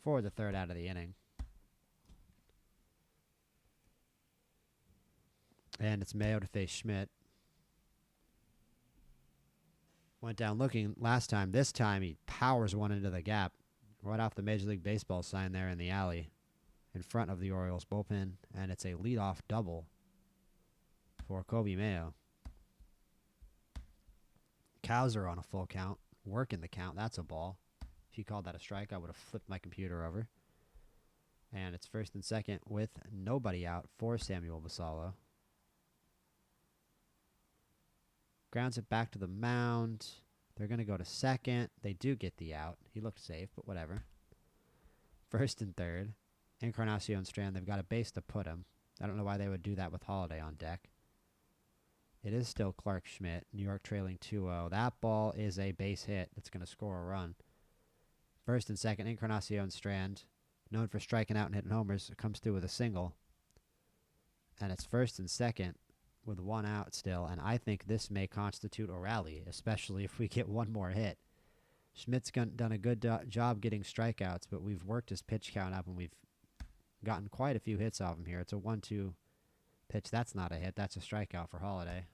for the 3rd out of the inning. And it's Mayo to face Schmidt. Went down looking last time. This time he powers one into the gap. Right off the Major League Baseball sign there in the alley in front of the Orioles bullpen. And it's a leadoff double for Kobe Mayo. Cowser on a full count. Working the count. That's a ball. If you called that a strike, I would have flipped my computer over. And it's first and second with nobody out for Samuel Basallo. Grounds it back to the mound. They're going to go to second. They do get the out. He looked safe, but whatever. First and third. Encarnacion Strand, they've got a base to put him. I don't know why they would do that with Holliday on deck. It is still Clark Schmidt. New York trailing 2-0. That ball is a base hit that's going to score a run. First and second, Encarnacion Strand, known for striking out and hitting homers, comes through with a single. And it's first and second with 1 out still, and I think this may constitute a rally, especially if we get one more hit. Schmidt's done a good job getting strikeouts, but we've worked his pitch count up, and we've gotten quite a few hits off him here. It's a 1-2 pitch. That's not a hit. That's a strikeout for Holliday.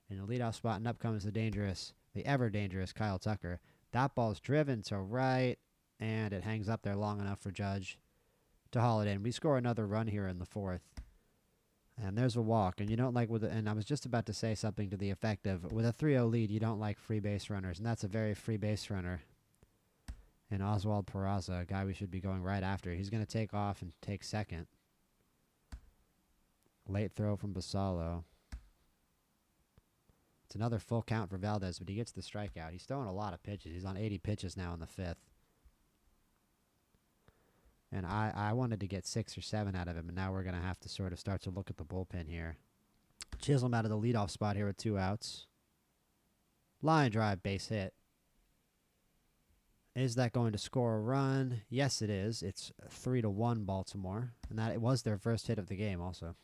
In the leadoff spot, and up comes the ever-dangerous Kyle Tucker. That ball's driven to right, and it hangs up there long enough for Judge to Holliday. And we score another run here in the 4th. And there's a walk, and you don't like and I was just about to say something to the effect of, with a 3-0 lead, you don't like free base runners, and that's a very free base runner. And Oswald Peraza, a guy we should be going right after. He's going to take off and take second. Late throw from Basallo. It's another full count for Valdez, but he gets the strikeout. He's throwing a lot of pitches. He's on 80 pitches now in the 5th. And I wanted to get 6 or 7 out of him, and now we're going to have to sort of start to look at the bullpen here. Chisholm out of the leadoff spot here with 2 outs. Line drive, base hit. Is that going to score a run? Yes, it is. It's 3-1 Baltimore, and that it was their first hit of the game also.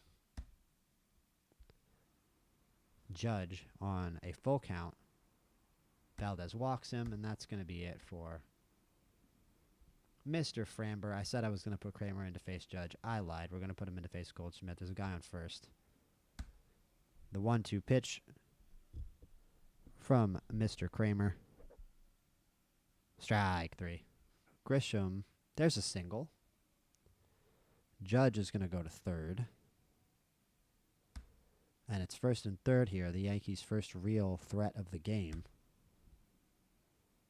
Judge on a full count. Valdez walks him, and that's going to be it for Mr. Framber. I said I was going to put Kramer into face Judge. I lied. We're going to put him into face Goldschmidt. There's a guy on first. The 1-2 pitch from Mr. Kramer. Strike 3. Grisham. There's a single. Judge is going to go to third. And it's first and third here. The Yankees' first real threat of the game.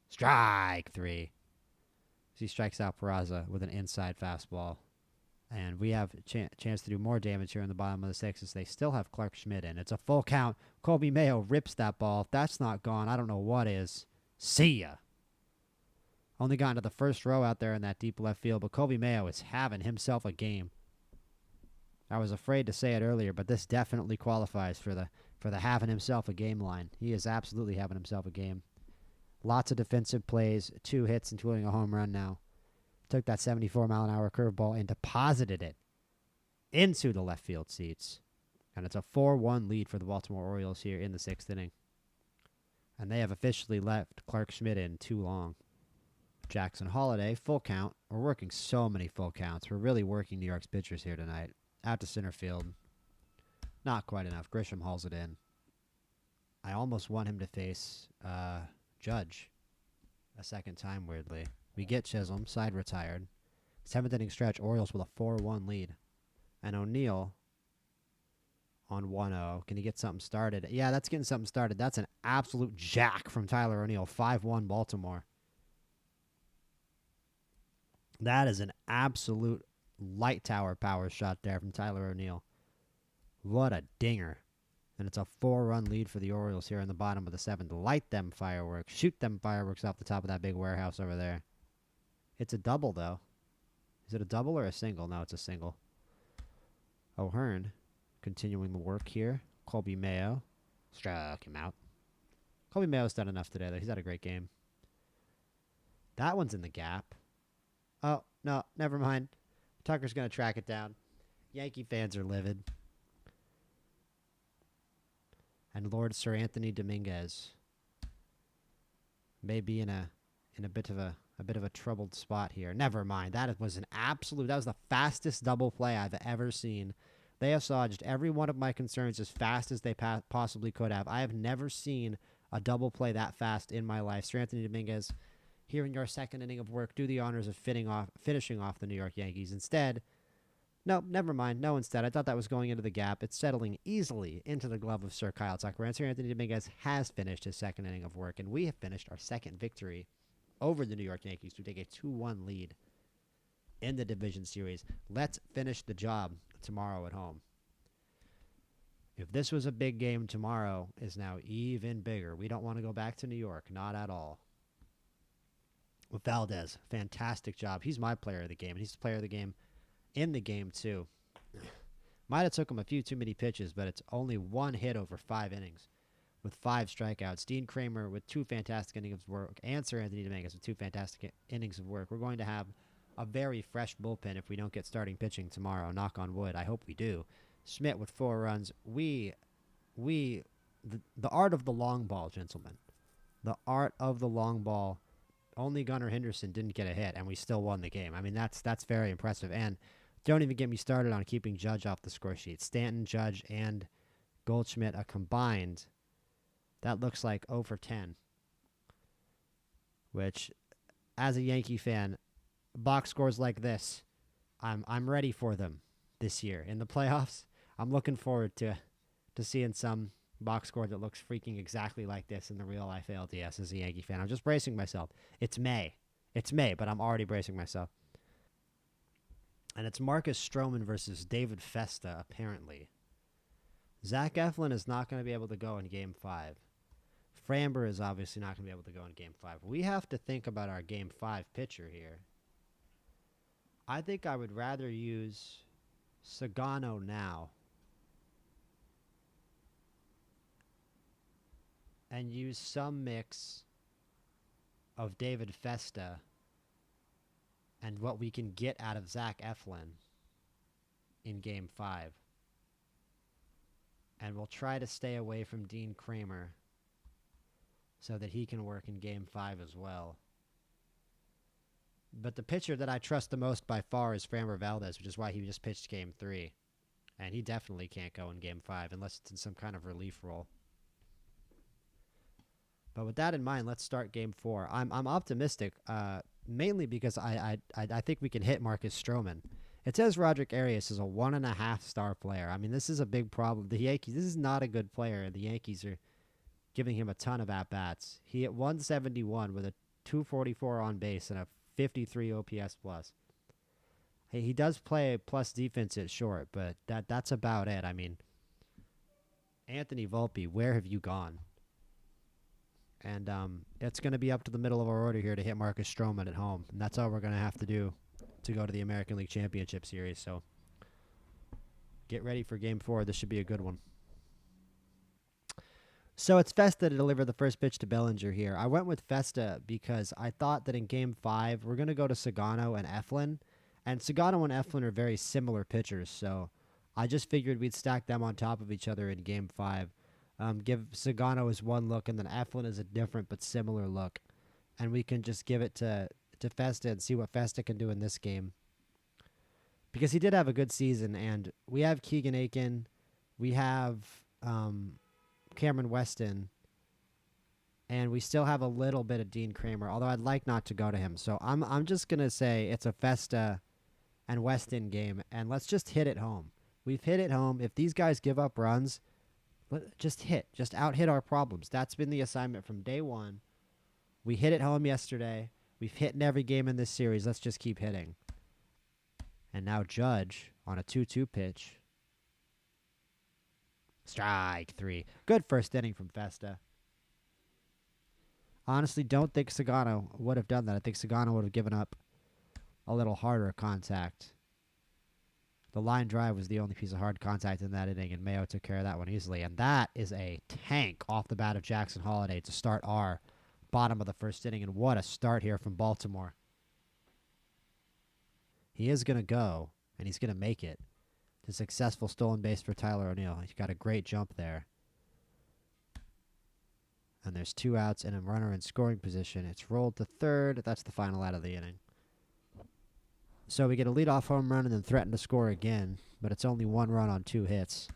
Strike 3. He strikes out Peraza with an inside fastball. And we have a chance to do more damage here in the bottom of the 6th as they still have Clark Schmidt in. It's a full count. Kobe Mayo rips that ball. If that's not gone, I don't know what is. See ya. Only got into the first row out there in that deep left field, but Kobe Mayo is having himself a game. I was afraid to say it earlier, but this definitely qualifies for the having himself a game line. He is absolutely having himself a game. Lots of defensive plays, 2 hits, including a home run now. Took that 74-mile-an-hour curveball and deposited it into the left field seats. And it's a 4-1 lead for the Baltimore Orioles here in the 6th inning. And they have officially left Clark Schmidt in too long. Jackson Holliday, full count. We're working so many full counts. We're really working New York's pitchers here tonight. Out to center field. Not quite enough. Grisham hauls it in. I almost want him to face Judge a second time, weirdly. We get Chisholm, side retired. 7th inning stretch, Orioles with a 4-1 lead. And O'Neill on 1-0. Can he get something started? Yeah, that's getting something started. That's an absolute jack from Tyler O'Neill. 5-1 Baltimore. That is an absolute light tower power shot there from Tyler O'Neill. What a dinger. And it's a 4-run lead for the Orioles here in the bottom of the 7th. Light them fireworks. Shoot them fireworks off the top of that big warehouse over there. It's a double, though. Is it a double or a single? No, it's a single. O'Hearn continuing the work here. Colby Mayo struck him out. Colby Mayo's done enough today, though. He's had a great game. That one's in the gap. Oh, no, never mind. Tucker's going to track it down. Yankee fans are livid. And Lord Sir Anthony Dominguez may be in a bit of a troubled spot here. Never mind. That was the fastest double play I've ever seen. They assuaged every one of my concerns as fast as they possibly could have. I have never seen a double play that fast in my life. Sir Anthony Dominguez, here in your 2nd inning of work, do the honors of finishing off the New York Yankees. Instead, no, never mind. No, instead. I thought that was going into the gap. It's settling easily into the glove of Sir Kyle Tucker. And Sir Anthony Dominguez has finished his 2nd inning of work, and we have finished our 2nd victory over the New York Yankees to take a 2-1 lead in the division series. Let's finish the job tomorrow at home. If this was a big game, tomorrow is now even bigger. We don't want to go back to New York. Not at all. With ALDS, fantastic job. He's my player of the game, and he's the player of the game in the game, too. Might have took him a few too many pitches, but it's only 1 hit over 5 innings with 5 strikeouts. Dean Kramer with 2 fantastic innings of work, and Sir Anthony Dominguez with 2 fantastic innings of work. We're going to have a very fresh bullpen if we don't get starting pitching tomorrow. Knock on wood. I hope we do. Schmidt with 4 runs. The art of the long ball, gentlemen. The art of the long ball. Only Gunnar Henderson didn't get a hit, and we still won the game. I mean, that's very impressive. And don't even get me started on keeping Judge off the score sheet. Stanton, Judge, and Goldschmidt combined. That looks like 0 for 10. Which, as a Yankee fan, box scores like this, I'm ready for them this year in the playoffs. I'm looking forward to seeing some box score that looks freaking exactly like this in the real life ALDS as a Yankee fan. I'm just bracing myself. It's May, but I'm already bracing myself. And it's Marcus Stroman versus David Festa, apparently. Zach Eflin is not going to be able to go in Game 5. Framber is obviously not going to be able to go in Game 5. We have to think about our Game 5 pitcher here. I think I would rather use Sagano now and use some mix of David Festa and what we can get out of Zach Eflin in Game 5. And we'll try to stay away from Dean Kramer so that he can work in Game 5 as well. But the pitcher that I trust the most by far is Framber Valdez, which is why he just pitched Game 3. And he definitely can't go in Game 5 unless it's in some kind of relief role. But with that in mind, let's start Game 4. I'm optimistic, mainly because I think we can hit Marcus Stroman. It says Roderick Arias is a 1.5-star player. I mean, this is a big problem. The Yankees, this is not a good player. The Yankees are giving him a ton of at-bats. He hit 171 with a 244 on base and a 53 OPS plus. He does play plus defense at short, but that's about it. I mean, Anthony Volpe, where have you gone? And it's going to be up to the middle of our order here to hit Marcus Stroman at home. And that's all we're going to have to do to go to the American League Championship Series. So get ready for Game 4. This should be a good one. So it's Festa to deliver the first pitch to Bellinger here. I went with Festa because I thought that in Game 5, we're going to go to Sagano and Eflin. And Sagano and Eflin are very similar pitchers, so I just figured we'd stack them on top of each other in Game 5. Give Sagano his one look, and then Eflin is a different but similar look. And we can just give it to Festa and see what Festa can do in this game. Because he did have a good season, and we have Keegan Aiken. We have Cameron Weston. And we still have a little bit of Dean Kramer, although I'd like not to go to him. So I'm just going to say it's a Festa and Weston game, and let's just hit it home. We've hit it home. If these guys give up runs, just out-hit our problems. That's been the assignment from day one. We hit it home yesterday. We've hit in every game in this series. Let's just keep hitting. And now Judge on a 2-2 pitch. Strike 3. Good first inning from Festa. Honestly, don't think Sagano would have done that. I think Sagano would have given up a little harder contact. The line drive was the only piece of hard contact in that inning, and Mayo took care of that one easily. And that is a tank off the bat of Jackson Holliday to start our bottom of the first inning. And what a start here from Baltimore. He is going to go, and he's going to make it. It's a successful stolen base for Tyler O'Neill. He's got a great jump there. And there's 2 outs and a runner in scoring position. It's rolled to third. That's the final out of the inning. So we get a leadoff home run and then threaten to score again, but it's only 1 run on 2 hits.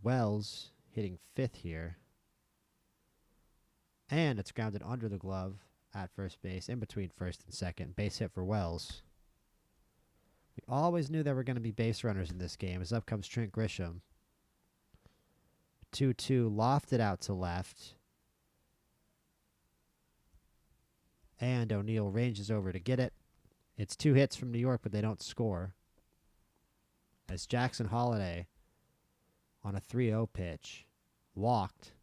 Wells hitting 5th here. And it's grounded under the glove at first base, in between first and second. Base hit for Wells. We always knew there were going to be base runners in this game, as up comes Trent Grisham. 2-2, lofted out to left. And O'Neill ranges over to get it. It's 2 hits from New York, but they don't score. As Jackson Holliday on a 3-0 pitch walked.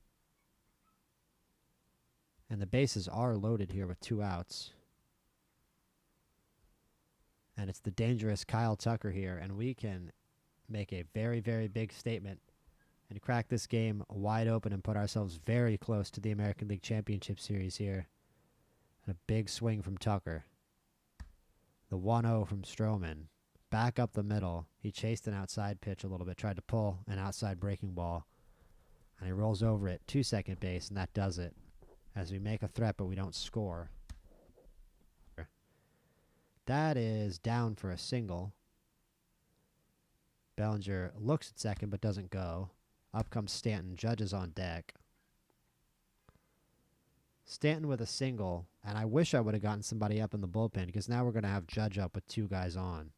And the bases are loaded here with 2 outs. And it's the dangerous Kyle Tucker here, and we can make a very, very big statement and crack this game wide open and put ourselves very close to the American League Championship Series here. And a big swing from Tucker. The 1-0 from Stroman. Back up the middle. He chased an outside pitch a little bit, tried to pull an outside breaking ball. And he rolls over it to second base, and that does it. As we make a threat, but we don't score. That is down for a single. Bellinger looks at second, but doesn't go. Up comes Stanton. Judge is on deck. Stanton with a single, and I wish I would have gotten somebody up in the bullpen because now we're going to have Judge up with 2 guys on.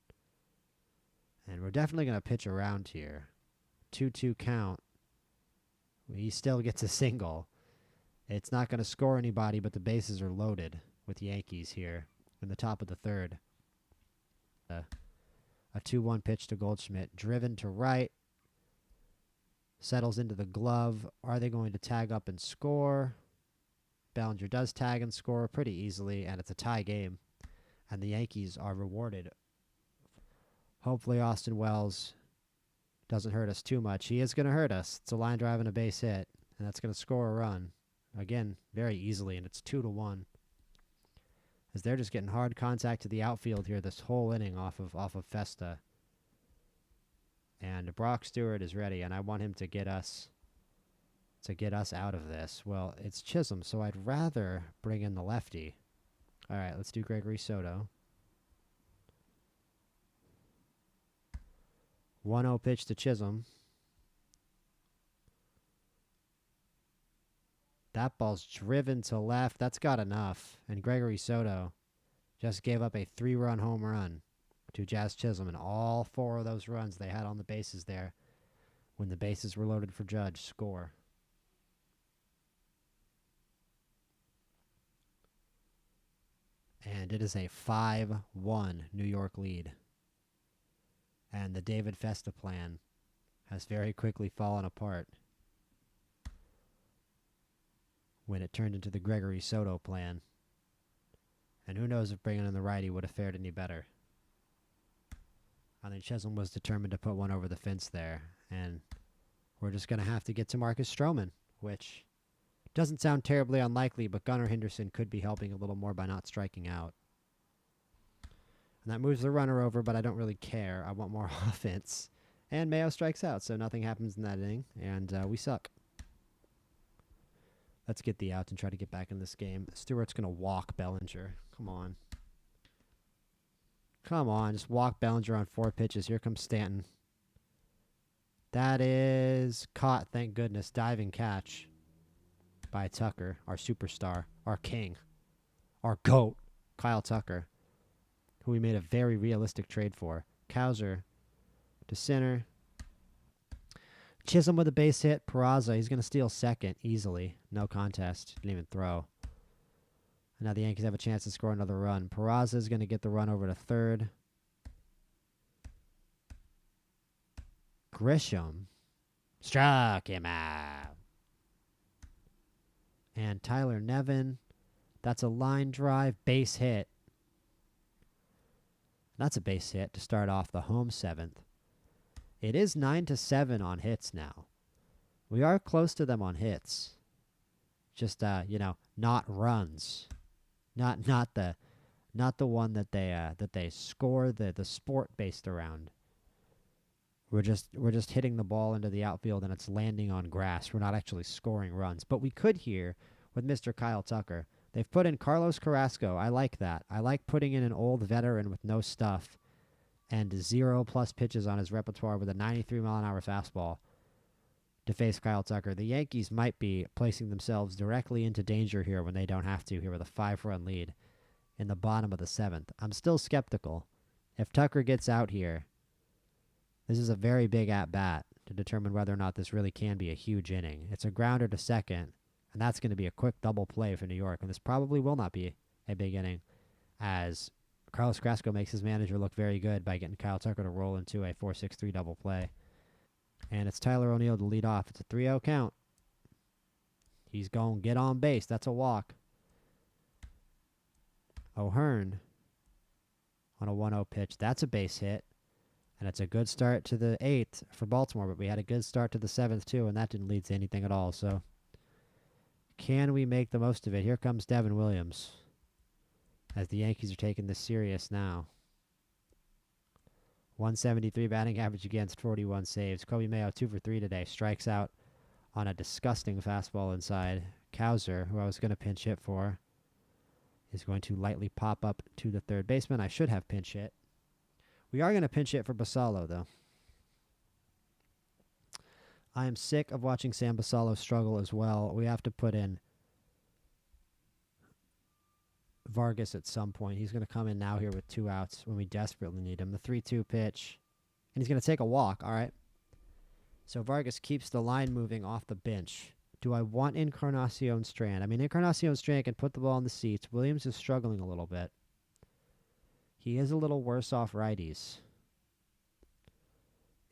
And we're definitely going to pitch around here. 2-2 count. He still gets a single. It's not going to score anybody, but the bases are loaded with Yankees here in the top of the third. A 2-1 pitch to Goldschmidt. Driven to right. Settles into the glove. Are they going to tag up and score? Bellinger does tag and score pretty easily, and it's a tie game. And the Yankees are rewarded. Hopefully Austin Wells doesn't hurt us too much. He is going to hurt us. It's a line drive and a base hit, and that's going to score a run. Again, very easily, and it's 2-1. As they're just getting hard contact to the outfield here this whole inning off of Festa. And Brock Stewart is ready, and I want him to get us out of this. Well, it's Chisholm, so I'd rather bring in the lefty. All right, let's do Gregory Soto. 1-0 pitch to Chisholm. That ball's driven to left. That's got enough. And Gregory Soto just gave up a 3-run home run to Jazz Chisholm. And all 4 of those runs they had on the bases there when the bases were loaded for Judge score. And it is a 5-1 New York lead. And the David Festa plan has very quickly fallen apart when it turned into the Gregory Soto plan. And who knows if bringing in the righty would have fared any better. I think Chisholm was determined to put one over the fence there. And we're just going to have to get to Marcus Stroman, which doesn't sound terribly unlikely, but Gunnar Henderson could be helping a little more by not striking out. And that moves the runner over, but I don't really care. I want more offense. And Mayo strikes out, so nothing happens in that inning, and we suck. Let's get the out and try to get back in this game. Stewart's going to walk Bellinger. Come on. Come on, just walk Bellinger on 4 pitches. Here comes Stanton. That is caught, thank goodness. Diving catch by Tucker, our superstar, our king, our GOAT, Kyle Tucker, who we made a very realistic trade for. Cowser to center. Chisholm with a base hit. Peraza, he's going to steal second easily. No contest. Didn't even throw. And now the Yankees have a chance to score another run. Peraza is going to get the run over to third. Grisham struck him out. And Tyler Nevin, that's a line drive, base hit. That's a base hit to start off the home 7th. It is 9-7 on hits now. We are close to them on hits. Just not runs. Not the one that they score the sport based around. We're just hitting the ball into the outfield and it's landing on grass. We're not actually scoring runs. But we could here with Mr. Kyle Tucker. They've put in Carlos Carrasco. I like that. I like putting in an old veteran with no stuff and 0+ pitches on his repertoire with a 93-mile-an-hour fastball to face Kyle Tucker. The Yankees might be placing themselves directly into danger here when they don't have to here with a 5-run lead in the bottom of the 7th. I'm still skeptical. If Tucker gets out here, this is a very big at-bat to determine whether or not this really can be a huge inning. It's a grounder to second, and that's going to be a quick double play for New York, and this probably will not be a big inning as Carlos Carrasco makes his manager look very good by getting Kyle Tucker to roll into a 4-6-3 double play. And it's Tyler O'Neill to lead off. It's a 3-0 count. He's going to get on base. That's a walk. O'Hearn on a 1-0 pitch. That's a base hit. And it's a good start to the 8th for Baltimore, but we had a good start to the 7th too, and that didn't lead to anything at all. So can we make the most of it? Here comes Devin Williams as the Yankees are taking this serious now. 173 batting average against 41 saves. Kobe Mayo 2 for 3 today. Strikes out on a disgusting fastball inside. Cowser, who I was going to pinch hit for, is going to lightly pop up to the third baseman. I should have pinch hit. We are going to pinch hit for Basallo, though. I am sick of watching Sam Basallo struggle as well. We have to put in Vargas at some point. He's going to come in now here with 2 outs when we desperately need him. The 3-2 pitch. And he's going to take a walk. All right. So Vargas keeps the line moving off the bench. Do I want Encarnacion Strand? I mean, Encarnacion Strand can put the ball in the seats. Williams is struggling a little bit. He is a little worse off righties.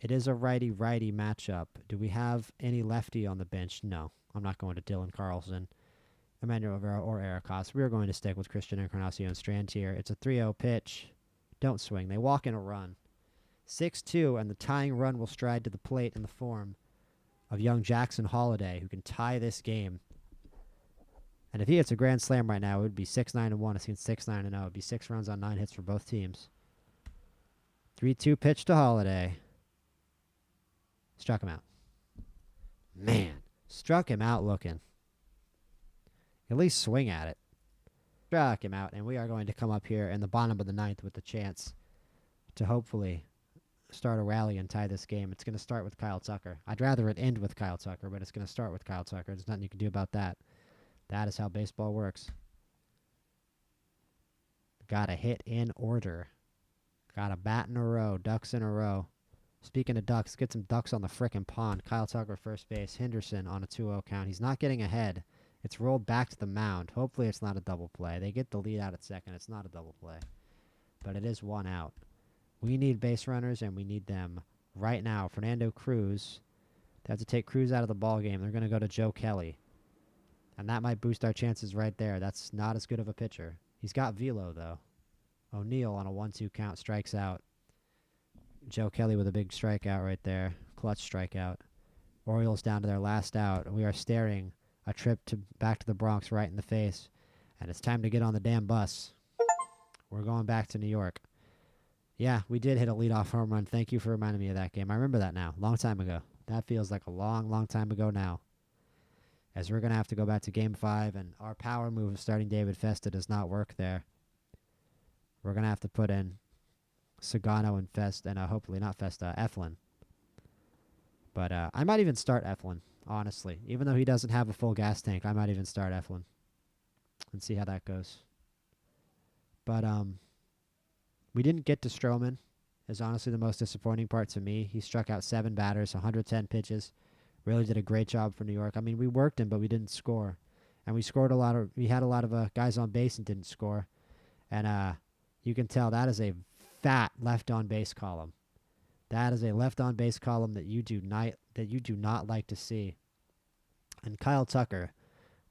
It is a righty-righty matchup. Do we have any lefty on the bench? No. I'm not going to Dylan Carlson, Emmanuel Rivera, or Eric Haas. We are going to stick with Christian Encarnacion Strand here. It's a 3-0 pitch. Don't swing. They walk in a run. 6-2, and the tying run will stride to the plate in the form of young Jackson Holiday, who can tie this game. And if he hits a grand slam right now, it would be 6-9-1 against 6-9-0. It would be 6 runs on 9 hits for both teams. 3-2 pitch to Holiday. Struck him out. Man, struck him out looking. At least swing at it. Struck him out, and we are going to come up here in the bottom of the 9th with the chance to hopefully start a rally and tie this game. It's going to start with Kyle Tucker. I'd rather it end with Kyle Tucker, but it's going to start with Kyle Tucker. There's nothing you can do about that. That is how baseball works. Got a hit in order. Got a bat in a row. Ducks in a row. Speaking of ducks, get some ducks on the frickin' pond. Kyle Tucker, first base. Henderson on a 2-0 count. He's not getting ahead. It's rolled back to the mound. Hopefully it's not a double play. They get the lead out at second. It's not a double play. But it is 1 out. We need base runners, and we need them right now. Fernando Cruz. They have to take Cruz out of the ball game. They're going to go to Joe Kelly. And that might boost our chances right there. That's not as good of a pitcher. He's got velo, though. O'Neill on a 1-2 count strikes out. Joe Kelly with a big strikeout right there. Clutch strikeout. Orioles down to their last out. We are staring a trip back to the Bronx right in the face. And it's time to get on the damn bus. We're going back to New York. Yeah, we did hit a leadoff home run. Thank you for reminding me of that game. I remember that now. Long time ago. That feels like a long, long time ago now. As we're going to have to go back to Game 5, and our power move of starting David Festa does not work there. We're going to have to put in Sagano and Festa, and hopefully not Festa, Eflin. But I might even start Eflin, honestly. Even though he doesn't have a full gas tank, I might even start Eflin and see how that goes. But we didn't get to Stroman. Is honestly the most disappointing part to me. He struck out 7 batters, 110 pitches. Really did a great job for New York. I mean, we worked him, but we didn't score. And we had a lot of guys on base and didn't score. And you can tell that is a fat left on base column. That is a left on base column that you do not like to see. And Kyle Tucker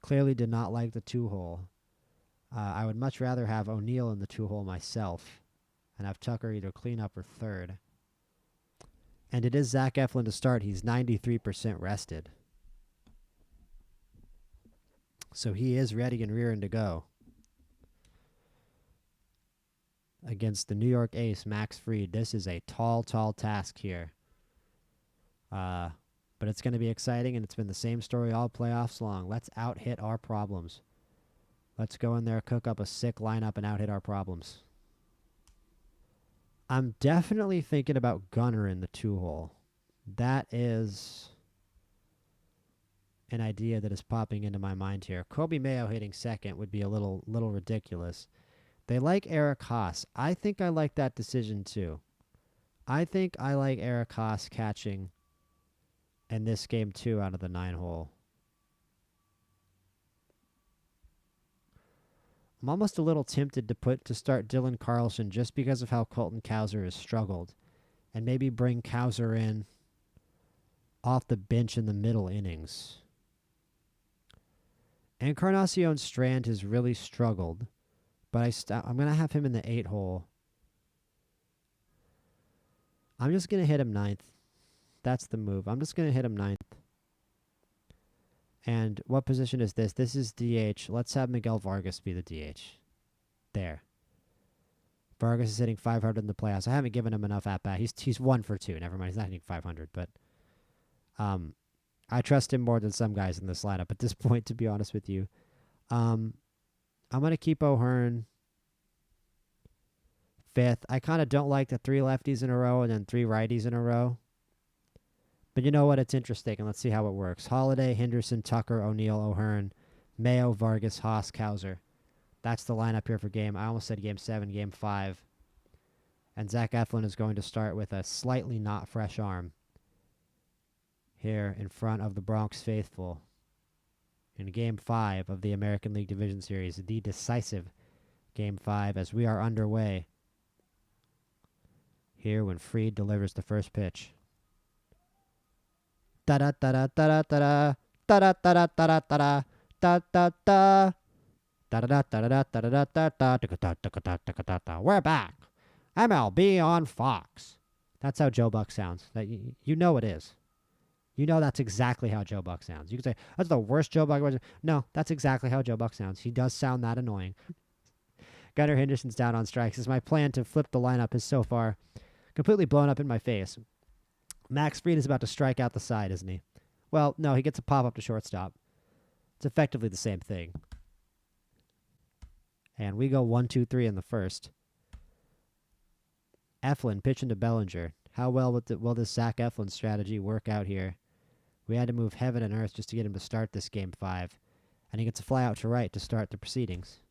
clearly did not like the 2-hole. I would much rather have O'Neill in the 2-hole myself and have Tucker either clean up or third. And it is Zach Eflin to start. He's 93% rested. So he is ready and rearing to go against the New York ace, Max Fried. This is a tall, tall task here. But it's going to be exciting, and it's been the same story all playoffs long. Let's out-hit our problems. Let's go in there, cook up a sick lineup, and out-hit our problems. I'm definitely thinking about Gunnar in the 2-hole. That is an idea that is popping into my mind here. Kobe Mayo hitting second would be a little ridiculous. They like Eric Haas. I think I like that decision too. I think I like Eric Haas catching in this game 2 out of the 9-hole. I'm almost a little tempted to start Dylan Carlson just because of how Colton Cowser has struggled, and maybe bring Cowser in off the bench in the middle innings. Encarnacion Strand has really struggled, but I'm going to have him in the 8-hole. I'm just going to hit him 9th. That's the move. I'm just going to hit him 9th. And what position is this? This is DH. Let's have Miguel Vargas be the DH. There. Vargas is hitting 500 in the playoffs. I haven't given him enough at-bat. He's 1 for 2. Never mind. He's not hitting 500. But I trust him more than some guys in this lineup at this point, to be honest with you. I'm going to keep O'Hearn 5th. I kind of don't like the 3 lefties in a row and then 3 righties in a row. But you know what? It's interesting, and let's see how it works. Holiday, Henderson, Tucker, O'Neill, O'Hearn, Mayo, Vargas, Haas, Cowser. That's the lineup here for I almost said game 7, game 5. And Zach Eflin is going to start with a slightly not fresh arm here in front of the Bronx faithful in game 5 of the American League Division Series, the decisive game 5, as we are underway here when Fried delivers the first pitch. Da da da da da da da da da da da da da da da da. We're back. MLB on Fox. That's how Joe Buck sounds. You know it is. You know that's exactly how Joe Buck sounds. You can say, that's the worst Joe Buck. No, that's exactly how Joe Buck sounds. He does sound that annoying. Gunnar Henderson's down on strikes. As my plan to flip the lineup is so far completely blown up in my face. Max Fried is about to strike out the side, isn't he? Well, no, he gets a pop-up to shortstop. It's effectively the same thing. And we go 1-2-3 in the first. Eflin pitching to Bellinger. How well will this Zach Eflin strategy work out here? We had to move heaven and earth just to get him to start this game 5. And he gets a fly out to right to start the proceedings.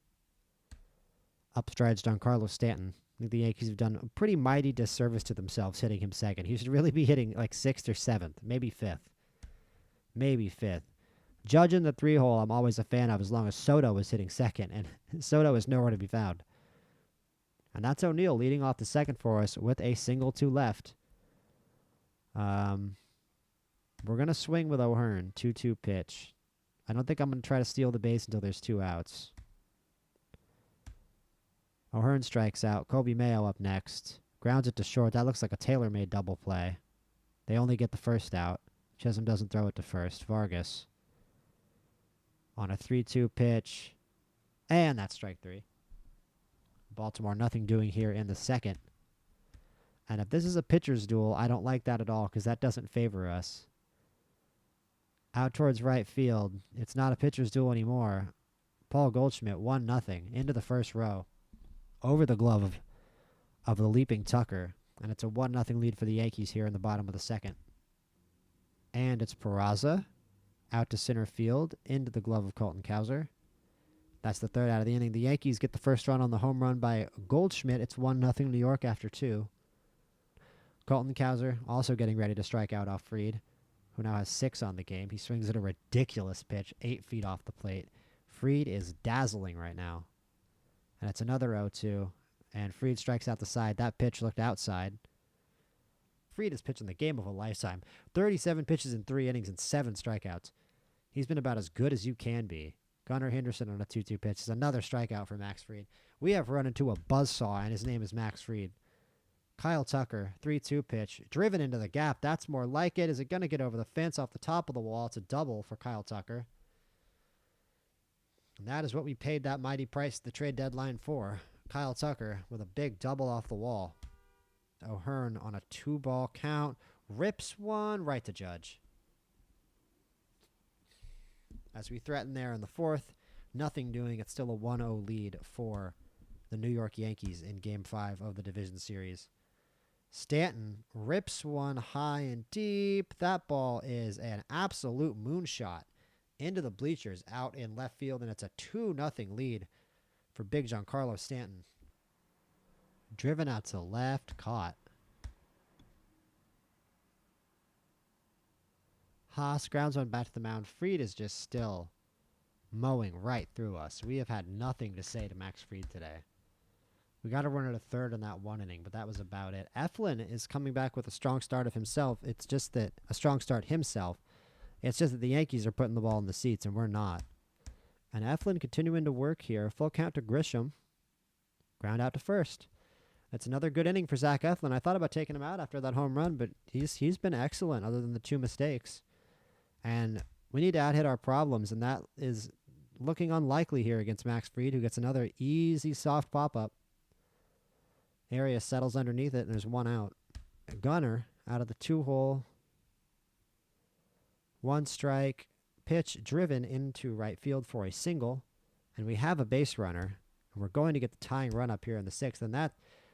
Up strides Giancarlo Stanton. I think the Yankees have done a pretty mighty disservice to themselves hitting him second. He should really be hitting like 6th or 7th, maybe 5th. Maybe 5th. Judging the 3-hole, I'm always a fan of as long as Soto was hitting second, and Soto is nowhere to be found. And that's O'Neill leading off the second for us with a single to left. We're going to swing with O'Hearn, 2-2 pitch. I don't think I'm going to try to steal the base until there's 2 outs. O'Hearn strikes out. Kobe Mayo up next. Grounds it to short. That looks like a tailor-made double play. They only get the first out. Chisholm doesn't throw it to first. Vargas on a 3-2 pitch. And that's strike 3. Baltimore nothing doing here in the second. And if this is a pitcher's duel, I don't like that at all because that doesn't favor us. Out towards right field. It's not a pitcher's duel anymore. Paul Goldschmidt, 1-0, into the first row. Over the glove of the leaping Tucker. And it's a 1-0 lead for the Yankees here in the bottom of the second. And it's Peraza out to center field into the glove of Colton Cowser. That's the third out of the inning. The Yankees get the first run on the home run by Goldschmidt. It's 1-0 New York after 2. Colton Cowser also getting ready to strike out off Fried, who now has 6 on the game. He swings at a ridiculous pitch, 8 feet off the plate. Fried is dazzling right now. And it's another 0-2. And Fried strikes out the side. That pitch looked outside. Fried is pitching the game of a lifetime. 37 pitches in 3 innings and 7 strikeouts. He's been about as good as you can be. Gunnar Henderson on a 2-2 pitch is another strikeout for Max Fried. We have run into a buzzsaw, and his name is Max Fried. Kyle Tucker, 3-2 pitch, driven into the gap. That's more like it. Is it going to get over the fence off the top of the wall? It's a double for Kyle Tucker. And that is what we paid that mighty price at the trade deadline for. Kyle Tucker with a big double off the wall. O'Hearn on a 2-ball count. Rips one right to Judge. As we threaten there in the fourth, nothing doing. It's still a 1-0 lead for the New York Yankees in Game 5 of the division series. Stanton rips one high and deep. That ball is an absolute moonshot into the bleachers out in left field, and it's a 2-0 lead for big Giancarlo Stanton. Driven out to left, caught. Haas grounds one back to the mound. Fried is just still mowing right through us. We have had nothing to say to Max Fried today. We got a runner to third in that 1 inning, but that was about it. Eflin is coming back with a strong start of himself. It's just that a strong start himself. It's just that the Yankees are putting the ball in the seats, and we're not. And Eflin continuing to work here. Full count to Grisham. Ground out to first. That's another good inning for Zach Eflin. I thought about taking him out after that home run, but he's been excellent other than the 2 mistakes. And we need to out-hit our problems, and that is looking unlikely here against Max Fried, who gets another easy, soft pop-up. Arias settles underneath it, and there's 1 out. Gunnar out of the 2-hole. 1 strike. Pitch driven into right field for a single. And we have a base runner. And we're going to get the tying run up here in the 6th. And that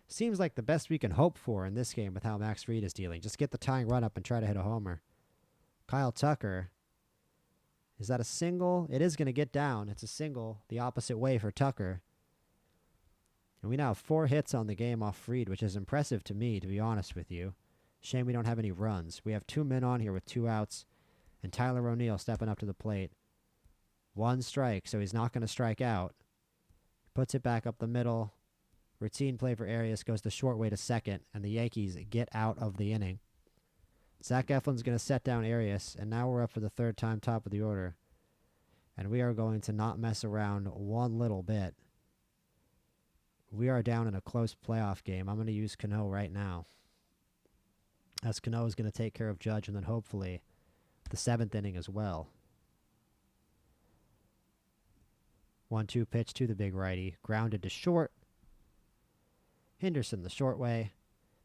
seems like the best we can hope for in this game with how Max Fried is dealing. Just get the tying run up and try to hit a homer. Kyle Tucker. Is that a single? It is going to get down. It's a single the opposite way for Tucker. And we now have 4 hits on the game off Fried, which is impressive to me, to be honest with you. Shame we don't have any runs. We have 2 men on here with 2 outs. And Tyler O'Neill stepping up to the plate. 1 strike, so he's not going to strike out. Puts it back up the middle. Routine play for Arias goes the short way to second, and the Yankees get out of the inning. Zach Eflin's going to set down Arias, and now we're up for the 3rd time top of the order. And we are going to not mess around one little bit. We are down in a close playoff game. I'm going to use Cano right now. As Cano is going to take care of Judge, and then hopefully the 7th inning as well. 1-2 pitch to the big righty. Grounded to short. Henderson the short way.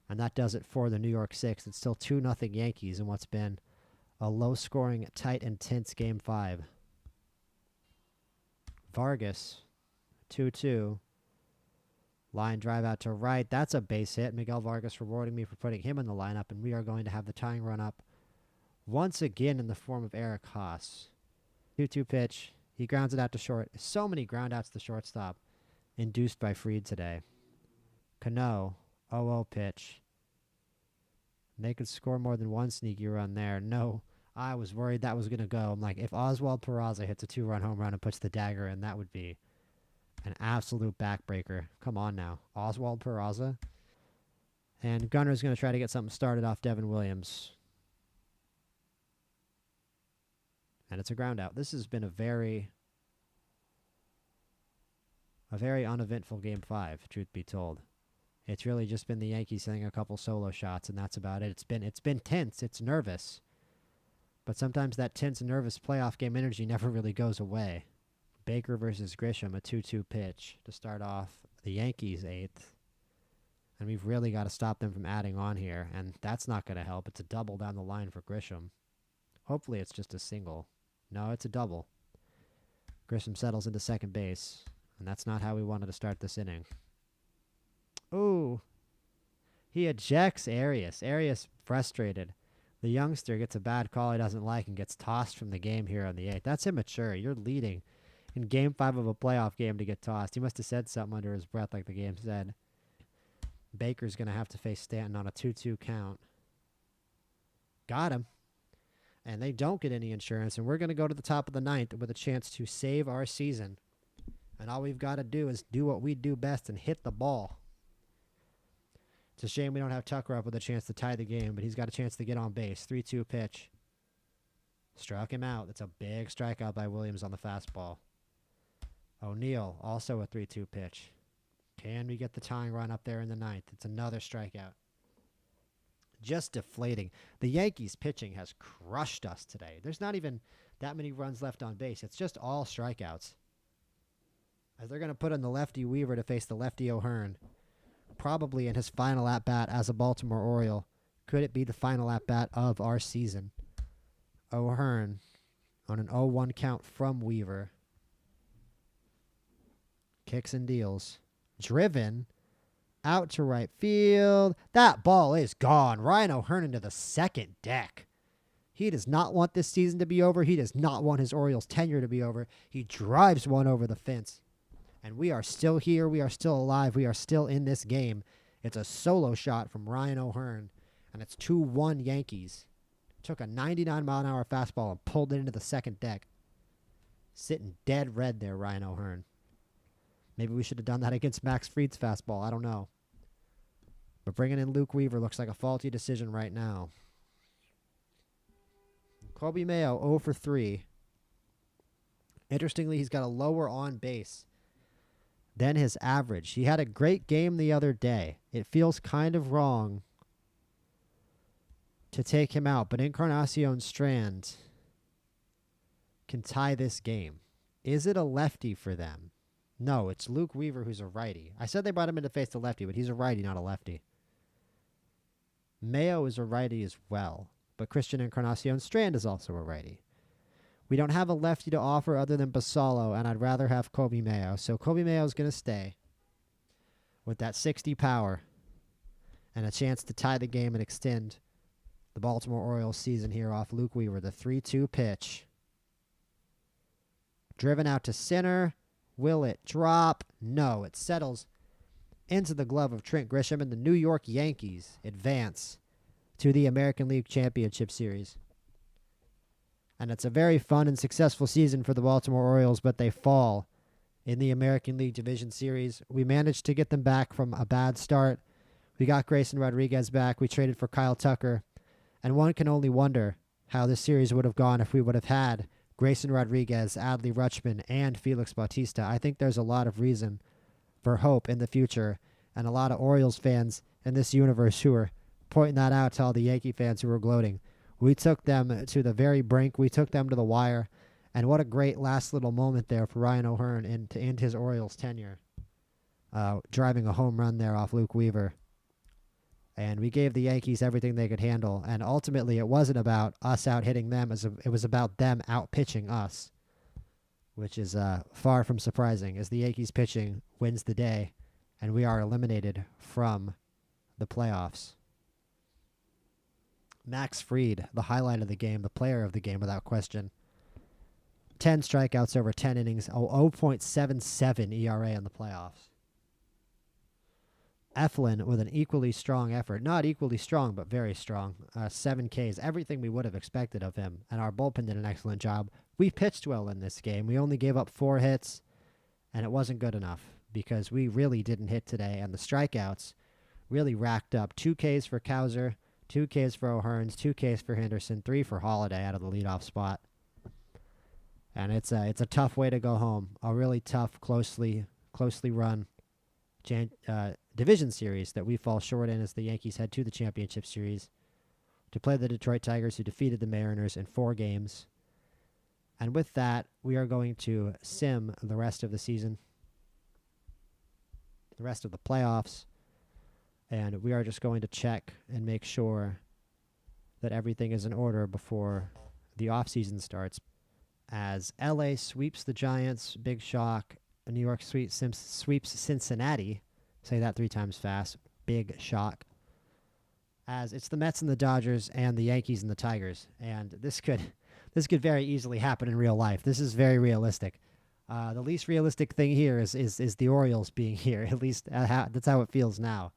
And that does it for the New York 6. It's still 2-0 Yankees in what's been a low-scoring, tight, and tense Game 5. Vargas, 2-2. Line drive out to right. That's a base hit. Miguel Vargas rewarding me for putting him in the lineup, and we are going to have the tying run up once again in the form of Eric Haas. 2-2 pitch. He grounds it out to short. So many ground outs to shortstop induced by Fried today. Cano, 0-0 pitch. They could score more than 1 sneaky run there. No, I was worried that was going to go. I'm like, if Oswald Peraza hits a 2-run home run and puts the dagger in, that would be an absolute backbreaker. Come on now. Oswald Peraza. And Gunner's going to try to get something started off Devin Williams. And it's a ground out. This has been a very uneventful Game 5, truth be told. It's really just been the Yankees hitting a couple solo shots, and that's about it. It's been tense. It's nervous. But sometimes that tense and nervous playoff game energy never really goes away. Baker versus Grisham, a 2-2 pitch to start off the Yankees' 8th. And we've really got to stop them from adding on here, and that's not going to help. It's a double down the line for Grisham. Hopefully it's just a single. No, it's a double. Grisham settles into second base, and that's not how we wanted to start this inning. Ooh. He ejects Arias. Arias frustrated. The youngster gets a bad call he doesn't like and gets tossed from the game here on the 8th. That's immature. You're leading in Game 5 of a playoff game to get tossed. He must have said something under his breath like the game said. Baker's going to have to face Stanton on a 2-2 count. Got him. And they don't get any insurance, and we're going to go to the top of the 9th with a chance to save our season. And all we've got to do is do what we do best and hit the ball. It's a shame we don't have Tucker up with a chance to tie the game, but he's got a chance to get on base. 3-2 pitch. Struck him out. That's a big strikeout by Williams on the fastball. O'Neill, also a 3-2 pitch. Can we get the tying run up there in the 9th? It's another strikeout. Just deflating. The Yankees pitching has crushed us today. There's not even that many runs left on base. It's just all strikeouts. As they're going to put in the lefty Weaver to face the lefty O'Hearn. Probably in his final at-bat as a Baltimore Oriole. Could it be the final at-bat of our season? O'Hearn on an 0-1 count from Weaver. Kicks and deals. Driven out to right field. That ball is gone. Ryan O'Hearn into the second deck. He does not want this season to be over. He does not want his Orioles tenure to be over. He drives one over the fence. And we are still here. We are still alive. We are still in this game. It's a solo shot from Ryan O'Hearn. And it's 2-1 Yankees. Took a 99-mile-an-hour fastball and pulled it into the second deck. Sitting dead red there, Ryan O'Hearn. Maybe we should have done that against Max Fried's fastball. I don't know. But bringing in Luke Weaver looks like a faulty decision right now. Kobe Mayo 0 for 3. Interestingly, he's got a lower on base than his average. He had a great game the other day. It feels kind of wrong to take him out, but Encarnacion Strand can tie this game. Is it a lefty for them? No, it's Luke Weaver who's a righty. I said they brought him in to face the lefty, but he's a righty, not a lefty. Mayo is a righty as well, but Christian Encarnacion Strand is also a righty. We don't have a lefty to offer other than Basallo, and I'd rather have Kobe Mayo. So Kobe Mayo is going to stay with that 60 power and a chance to tie the game and extend the Baltimore Orioles season here off Luke Weaver. The 3-2 pitch. Driven out to center. Will it drop? No, it settles into the glove of Trent Grisham, and the New York Yankees advance to the American League Championship Series. And it's a very fun and successful season for the Baltimore Orioles, but they fall in the American League Division Series. We managed to get them back from a bad start. We got Grayson Rodriguez back. We traded for Kyle Tucker. And one can only wonder how this series would have gone if we would have had Grayson Rodriguez, Adley Rutschman, and Felix Bautista. I think there's a lot of reason for hope in the future, and a lot of Orioles fans in this universe who are pointing that out to all the Yankee fans who are gloating. We took them to the very brink. We took them to the wire. And what a great last little moment there for Ryan O'Hearn to end his Orioles tenure. Driving a home run there off Luke Weaver. And we gave the Yankees everything they could handle. And ultimately, it wasn't about us out hitting them. It was about them out pitching us, which is far from surprising, as the Yankees pitching wins the day, and we are eliminated from the playoffs. Max Fried, the highlight of the game, the player of the game without question. 10 strikeouts over 10 innings, 0.77 ERA in the playoffs. Eflin with an equally strong effort. Not equally strong, but very strong. 7 Ks, everything we would have expected of him. And our bullpen did an excellent job. We pitched well in this game. We only gave up 4 hits, and it wasn't good enough because we really didn't hit today. And the strikeouts really racked up. 2 Ks for Cowser, 2 Ks for O'Hearns, 2 Ks for Henderson, 3 for Holiday out of the leadoff spot. And it's a tough way to go home. A really tough, closely run division series that we fall short in as the Yankees head to the championship series to play the Detroit Tigers, who defeated the Mariners in 4 games. And with that, we are going to sim the rest of the season, the rest of the playoffs. And we are just going to check and make sure that everything is in order before the offseason starts. As LA sweeps the Giants, big shock. New York sweeps Cincinnati. Say that 3 times fast. Big shock. As it's the Mets and the Dodgers and the Yankees and the Tigers. And this could very easily happen in real life. This is very realistic. The least realistic thing here is the Orioles being here. At least that's how it feels now.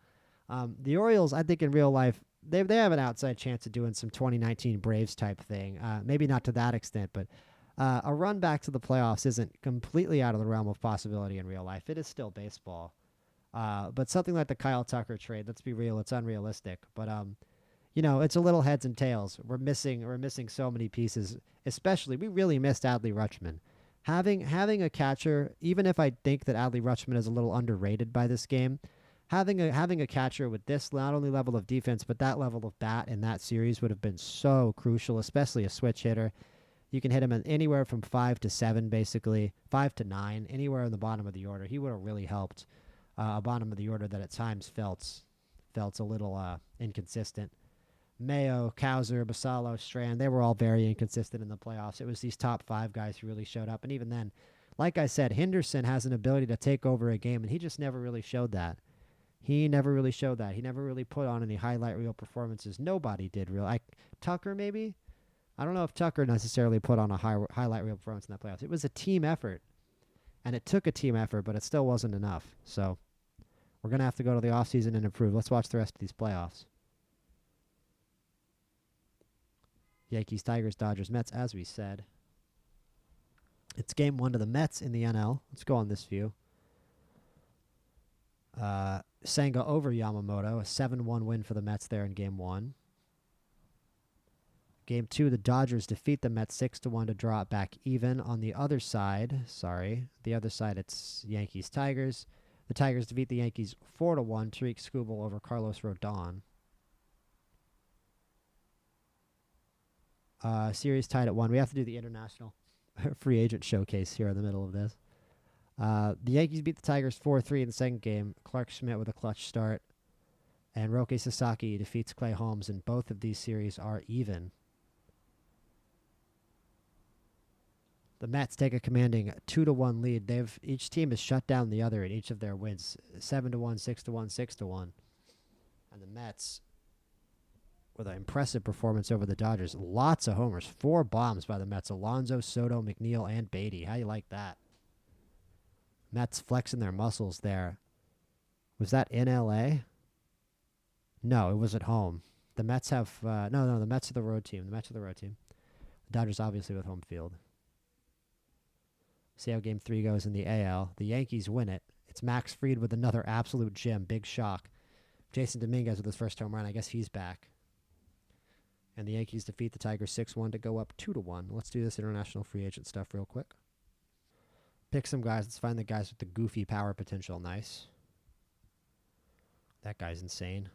The Orioles, I think in real life, they have an outside chance of doing some 2019 Braves type thing. Maybe not to that extent, but a run back to the playoffs isn't completely out of the realm of possibility in real life. It is still baseball. But something like the Kyle Tucker trade, let's be real, it's unrealistic. But it's a little heads and tails. We're missing so many pieces. Especially, we really missed Adley Rutschman. Having a catcher, even if I think that Adley Rutschman is a little underrated by this game, having a catcher with this not only level of defense but that level of bat in that series would have been so crucial, especially a switch hitter. You can hit him in anywhere from 5 to 7, basically 5 to 9, anywhere in the bottom of the order. He would have really helped a bottom of the order that at times felt a little inconsistent. Mayo, Cowser, Basallo, Strand, they were all very inconsistent in the playoffs. It was these top 5 guys who really showed up. And even then, like I said, Henderson has an ability to take over a game, and he just never really showed that. He never really put on any highlight reel performances. Nobody did really. Tucker, maybe? I don't know if Tucker necessarily put on a highlight reel performance in that playoffs. It was a team effort, and it took a team effort, but it still wasn't enough. So we're going to have to go to the offseason and improve. Let's watch the rest of these playoffs. Yankees, Tigers, Dodgers, Mets, as we said. It's game 1 to the Mets in the NL. Let's go on this view. Senga over Yamamoto, a 7-1 win for the Mets there in game 1. Game 2, the Dodgers defeat the Mets 6-1 to draw it back even. On the other side, it's Yankees, Tigers. The Tigers defeat the Yankees 4-1. Tariq Skubal over Carlos Rodon. Series tied at 1. We have to do the international free agent showcase here in the middle of this. The Yankees beat the Tigers 4-3 in the second game. Clark Schmidt with a clutch start. And Roque Sasaki defeats Clay Holmes, and both of these series are even. The Mets take a commanding 2-1 lead. Each team has shut down the other in each of their wins. 7-1, 6-1, 6-1. And the Mets with an impressive performance over the Dodgers. Lots of homers. 4 bombs by the Mets. Alonso, Soto, McNeil, and Beatty. How you like that? Mets flexing their muscles there. Was that in L.A.? No, it was at home. The Mets have... No, the Mets are the road team. The Dodgers obviously with home field. See how Game 3 goes in the AL. The Yankees win it. It's Max Fried with another absolute gem. Big shock. Jason Dominguez with his first home run. I guess he's back. And the Yankees defeat the Tigers 6-1 to go up 2-1. Let's do this international free agent stuff real quick. Pick some guys. Let's find the guys with the goofy power potential. Nice. That guy's insane.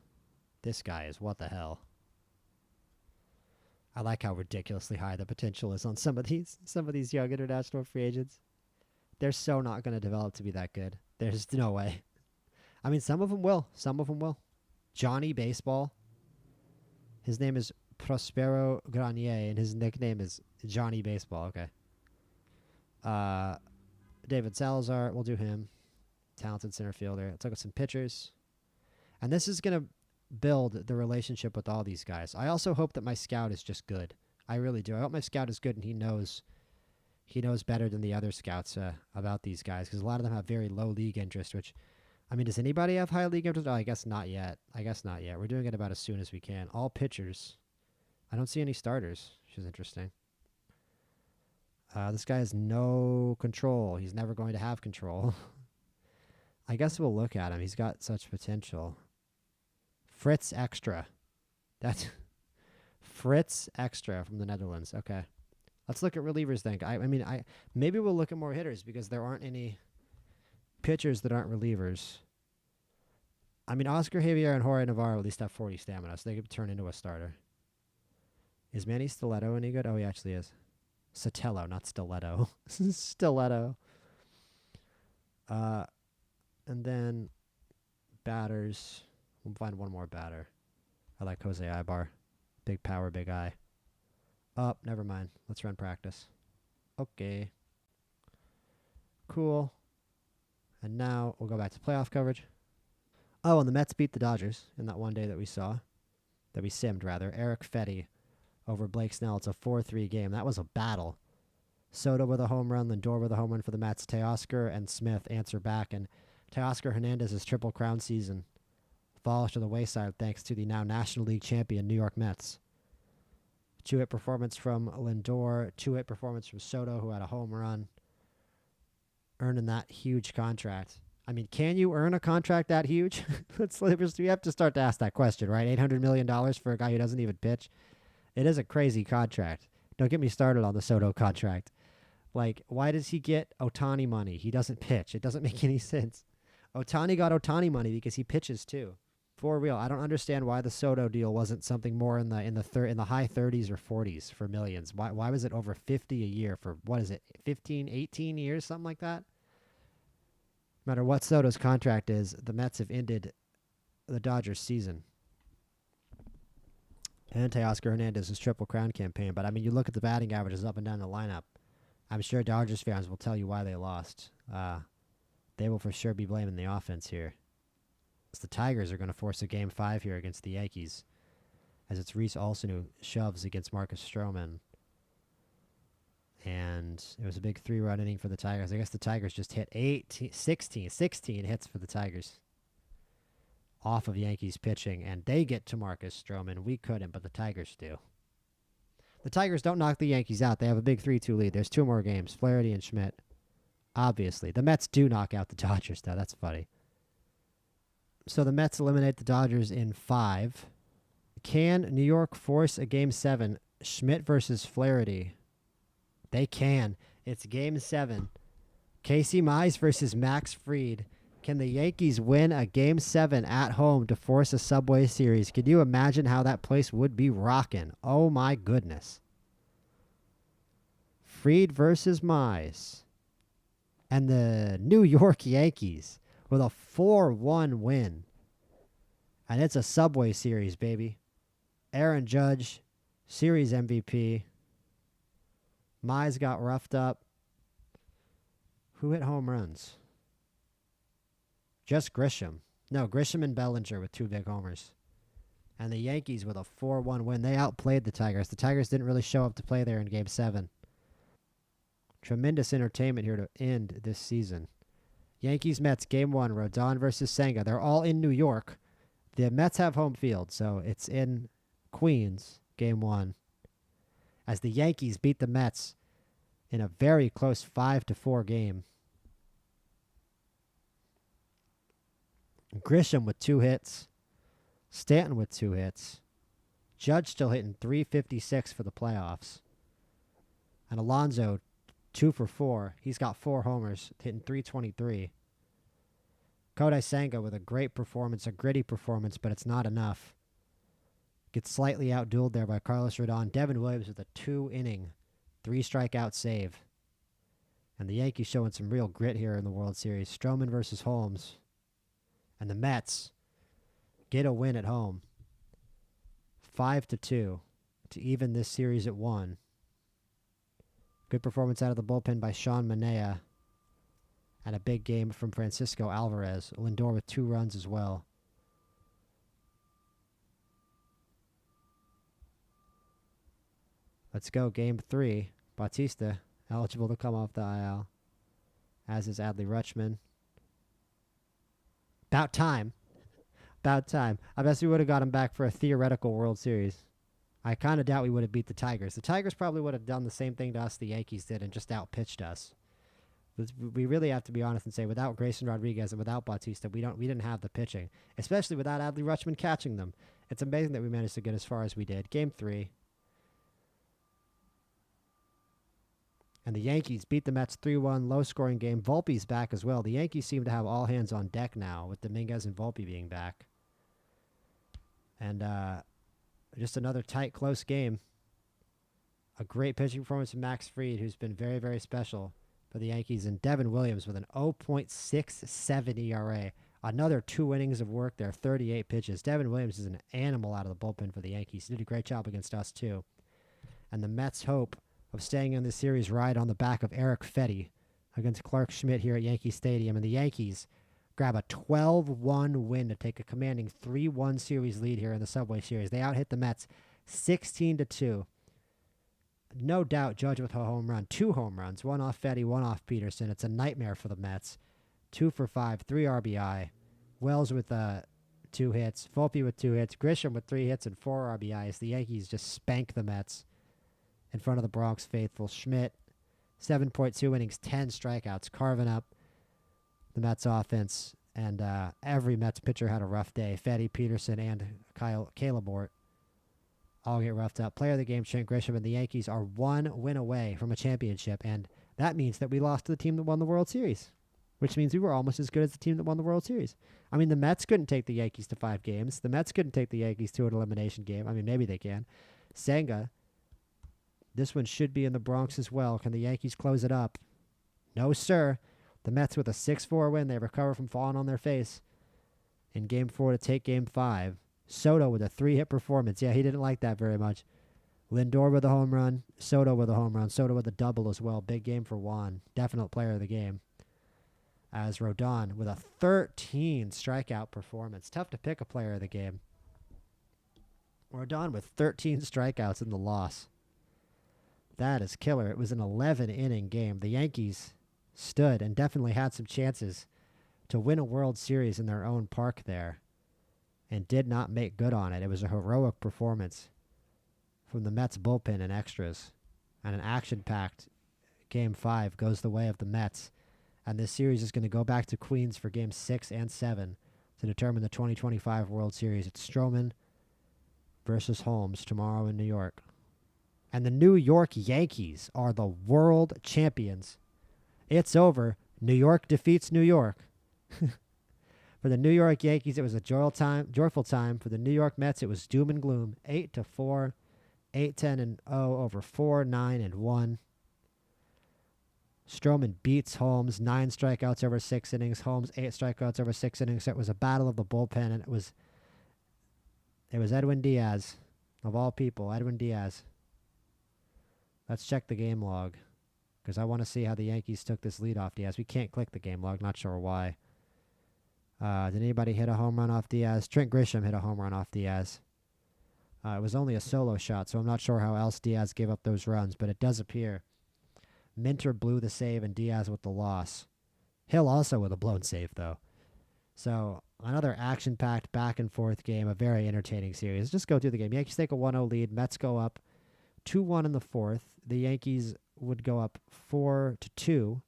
This guy is what the hell. I like how ridiculously high the potential is on some of these young international free agents. They're so not going to develop to be that good. There's no way. I mean, some of them will. Johnny Baseball. His name is Prospero Granier, and his nickname is Johnny Baseball. Okay. David Salazar, we'll do him. Talented center fielder. Let's look at some pitchers. And this is going to build the relationship with all these guys. I also hope that my scout is just good. I really do. I hope my scout is good and he knows better than the other scouts about these guys, because a lot of them have very low league interest, which, I mean, does anybody have high league interest? Oh, I guess not yet. We're doing it about as soon as we can. All pitchers. I don't see any starters, which is interesting. This guy has no control. He's never going to have control. I guess we'll look at him. He's got such potential. Fritz Extra. That's Fritz Extra from the Netherlands. Okay. Let's look at relievers then. Maybe we'll look at more hitters because there aren't any pitchers that aren't relievers. I mean, Oscar Javier and Jorge Navarro at least have 40 stamina, so they could turn into a starter. Is Manny Stiletto any good? Oh, he actually is. Sotelo, not Stiletto. Stiletto. And then batters. We'll find one more batter. I like Jose Ibar. Big power, big eye. Oh, never mind. Let's run practice. Okay. Cool. And now we'll go back to playoff coverage. Oh, and the Mets beat the Dodgers in that one day that we saw. That we simmed, rather. Eric Fetty over Blake Snell. It's a 4-3 game. That was a battle. Soto with a home run, Lindor with a home run for the Mets. Teoscar and Smith answer back, and Teoscar Hernandez's Triple Crown season falls to the wayside thanks to the now National League champion New York Mets. 2-hit performance from Lindor, 2-hit performance from Soto, who had a home run, earning that huge contract. I mean, can you earn a contract that huge? We have to start to ask that question, right? $800 million for a guy who doesn't even pitch. It is a crazy contract. Don't get me started on the Soto contract. Like, why does he get Ohtani money? He doesn't pitch. It doesn't make any sense. Ohtani got Ohtani money because he pitches too. For real, I don't understand why the Soto deal wasn't something more in the high 30s or 40s for millions. Why was it over 50 a year for, what is it, 15, 18 years, something like that? No matter what Soto's contract is, the Mets have ended the Dodgers season. And Teoscar Hernandez's Triple Crown campaign. But, I mean, you look at the batting averages up and down the lineup. I'm sure Dodgers fans will tell you why they lost. They will for sure be blaming the offense here. The Tigers are going to force a Game 5 here against the Yankees, as it's Reese Olson who shoves against Marcus Stroman. And it was a big 3-run inning for the Tigers. I guess the Tigers just hit 16 hits for the Tigers off of Yankees pitching, and they get to Marcus Stroman. We couldn't, but the Tigers do. The Tigers don't knock the Yankees out. They have a big 3-2 lead. There's 2 more games, Flaherty and Schmidt. Obviously. The Mets do knock out the Dodgers, though. That's funny. So the Mets eliminate the Dodgers in 5. Can New York force a Game 7? Schmidt versus Flaherty. They can. It's Game 7. Casey Mize versus Max Fried. Can the Yankees win a Game 7 at home to force a Subway Series? Can you imagine how that place would be rocking? Oh, my goodness. Fried versus Mize. And the New York Yankees with a 4-1 win. And it's a Subway Series, baby. Aaron Judge, Series MVP. Mize got roughed up. Who hit home runs? Just Grisham. No, Grisham and Bellinger with 2 big homers. And the Yankees with a 4-1 win. They outplayed the Tigers. The Tigers didn't really show up to play there in Game 7. Tremendous entertainment here to end this season. Yankees-Mets, Game 1, Rodon versus Senga. They're all in New York. The Mets have home field, so it's in Queens, Game 1. As the Yankees beat the Mets in a very close 5-4 game. Grisham with 2 hits. Stanton with 2 hits. Judge still hitting .356 for the playoffs. And Alonso 2 for 4. He's got 4 homers, hitting .323. Kodai Senga with a great performance, a gritty performance, but it's not enough. Gets slightly outdueled there by Carlos Rodon. Devin Williams with a 2-inning, 3-strikeout save. And the Yankees showing some real grit here in the World Series. Stroman versus Holmes. And the Mets get a win at home. 5-2 to even this series at 1. Good performance out of the bullpen by Sean Manaea. And a big game from Francisco Alvarez. Lindor with 2 runs as well. Let's go. Game 3. Bautista eligible to come off the IL. As is Adley Rutschman. About time. About time. I bet we would have got him back for a theoretical World Series. I kind of doubt we would have beat the Tigers. The Tigers probably would have done the same thing to us the Yankees did and just outpitched us. We really have to be honest and say without Grayson Rodriguez and without Bautista, we didn't have the pitching, especially without Adley Rutschman catching them. It's amazing that we managed to get as far as we did. Game 3. And the Yankees beat the Mets 3-1, low-scoring game. Volpe's back as well. The Yankees seem to have all hands on deck now, with Dominguez and Volpe being back. And just another tight, close game. A great pitching performance from Max Fried, who's been very, very special for the Yankees. And Devin Williams with an 0.67 ERA. Another 2 innings of work there, 38 pitches. Devin Williams is an animal out of the bullpen for the Yankees. He did a great job against us, too. And the Mets' hope of staying in this series ride on the back of Eric Fetty against Clark Schmidt here at Yankee Stadium. And the Yankees grab a 12-1 win to take a commanding 3-1 series lead here in the Subway Series. They out-hit the Mets 16-2. No doubt Judge with a home run. 2 home runs, one off Fetty, one off Peterson. It's a nightmare for the Mets. 2 for 5, 3 RBI. Wells with 2 hits. Volpe with 2 hits. Grisham with 3 hits and 4 RBIs. The Yankees just spank the Mets in front of the Bronx faithful. Schmidt, 7.2 innings, 10 strikeouts, carving up the Mets offense. And every Mets pitcher had a rough day. Fetty, Peterson, and Caleb Ort all get roughed up. Player of the game, Trent Grisham, and the Yankees are 1 win away from a championship. And that means that we lost to the team that won the World Series, which means we were almost as good as the team that won the World Series. I mean, the Mets couldn't take the Yankees to 5 games. The Mets couldn't take the Yankees to an elimination game. I mean, maybe they can. Senga, this one should be in the Bronx as well. Can the Yankees close it up? No, sir. The Mets with a 6-4 win. They recover from falling on their face in Game 4 to take Game 5. Soto with a 3-hit performance. Yeah, he didn't like that very much. Lindor with a home run. Soto with a home run. Soto with a double as well. Big game for Juan. Definite player of the game. As Rodon with a 13 strikeout performance. Tough to pick a player of the game. Rodon with 13 strikeouts in the loss. That is killer. It was an 11-inning game. The Yankees stood and definitely had some chances to win a World Series in their own park there and did not make good on it. It was a heroic performance from the Mets bullpen and extras. And an action-packed Game 5 goes the way of the Mets. And this series is going to go back to Queens for Games 6 and 7 to determine the 2025 World Series. It's Stroman versus Holmes tomorrow in New York. And the New York Yankees are the world champions. It's over. New York defeats New York. For the New York Yankees, it was a joyful time. For the New York Mets, it was doom and gloom. 8-4, 8-10-0 over 4, 9-1. Stroman beats Holmes, 9 strikeouts over 6 innings. Holmes, 8 strikeouts over 6 innings. It was a battle of the bullpen, and it was Edwin Diaz, of all people, Edwin Diaz. Let's check the game log, because I want to see how the Yankees took this lead off Diaz. We can't click the game log, not sure why. Did anybody hit a home run off Diaz? Trent Grisham hit a home run off Diaz. It was only a solo shot, so I'm not sure how else Diaz gave up those runs, but it does appear Minter blew the save and Diaz with the loss. Hill also with a blown save, though. So another action-packed back-and-forth game, a very entertaining series. Let's just go through the game. Yankees take a 1-0 lead. Mets go up 2-1 in the 4th. The Yankees would go up 4-2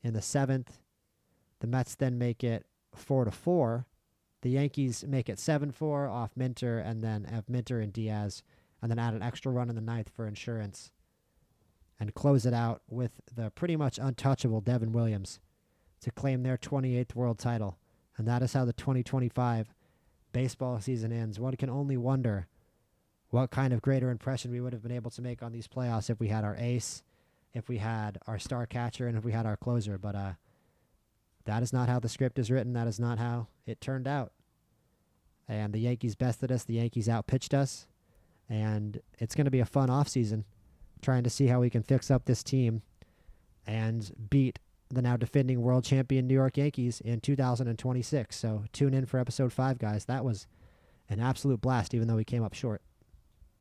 in the 7th. The Mets then make it 4-4. The Yankees make it 7-4 off Minter, and then have Minter and Diaz, and then add an extra run in the 9th for insurance, and close it out with the pretty much untouchable Devin Williams to claim their 28th world title. And that is how the 2025 baseball season ends. One can only wonder what kind of greater impression we would have been able to make on these playoffs if we had our ace, if we had our star catcher, and if we had our closer. But that is not how the script is written. That is not how it turned out. And the Yankees bested us. The Yankees outpitched us. And it's going to be a fun offseason, trying to see how we can fix up this team and beat the now defending world champion New York Yankees in 2026. So tune in for episode 5, guys. That was an absolute blast, even though we came up short.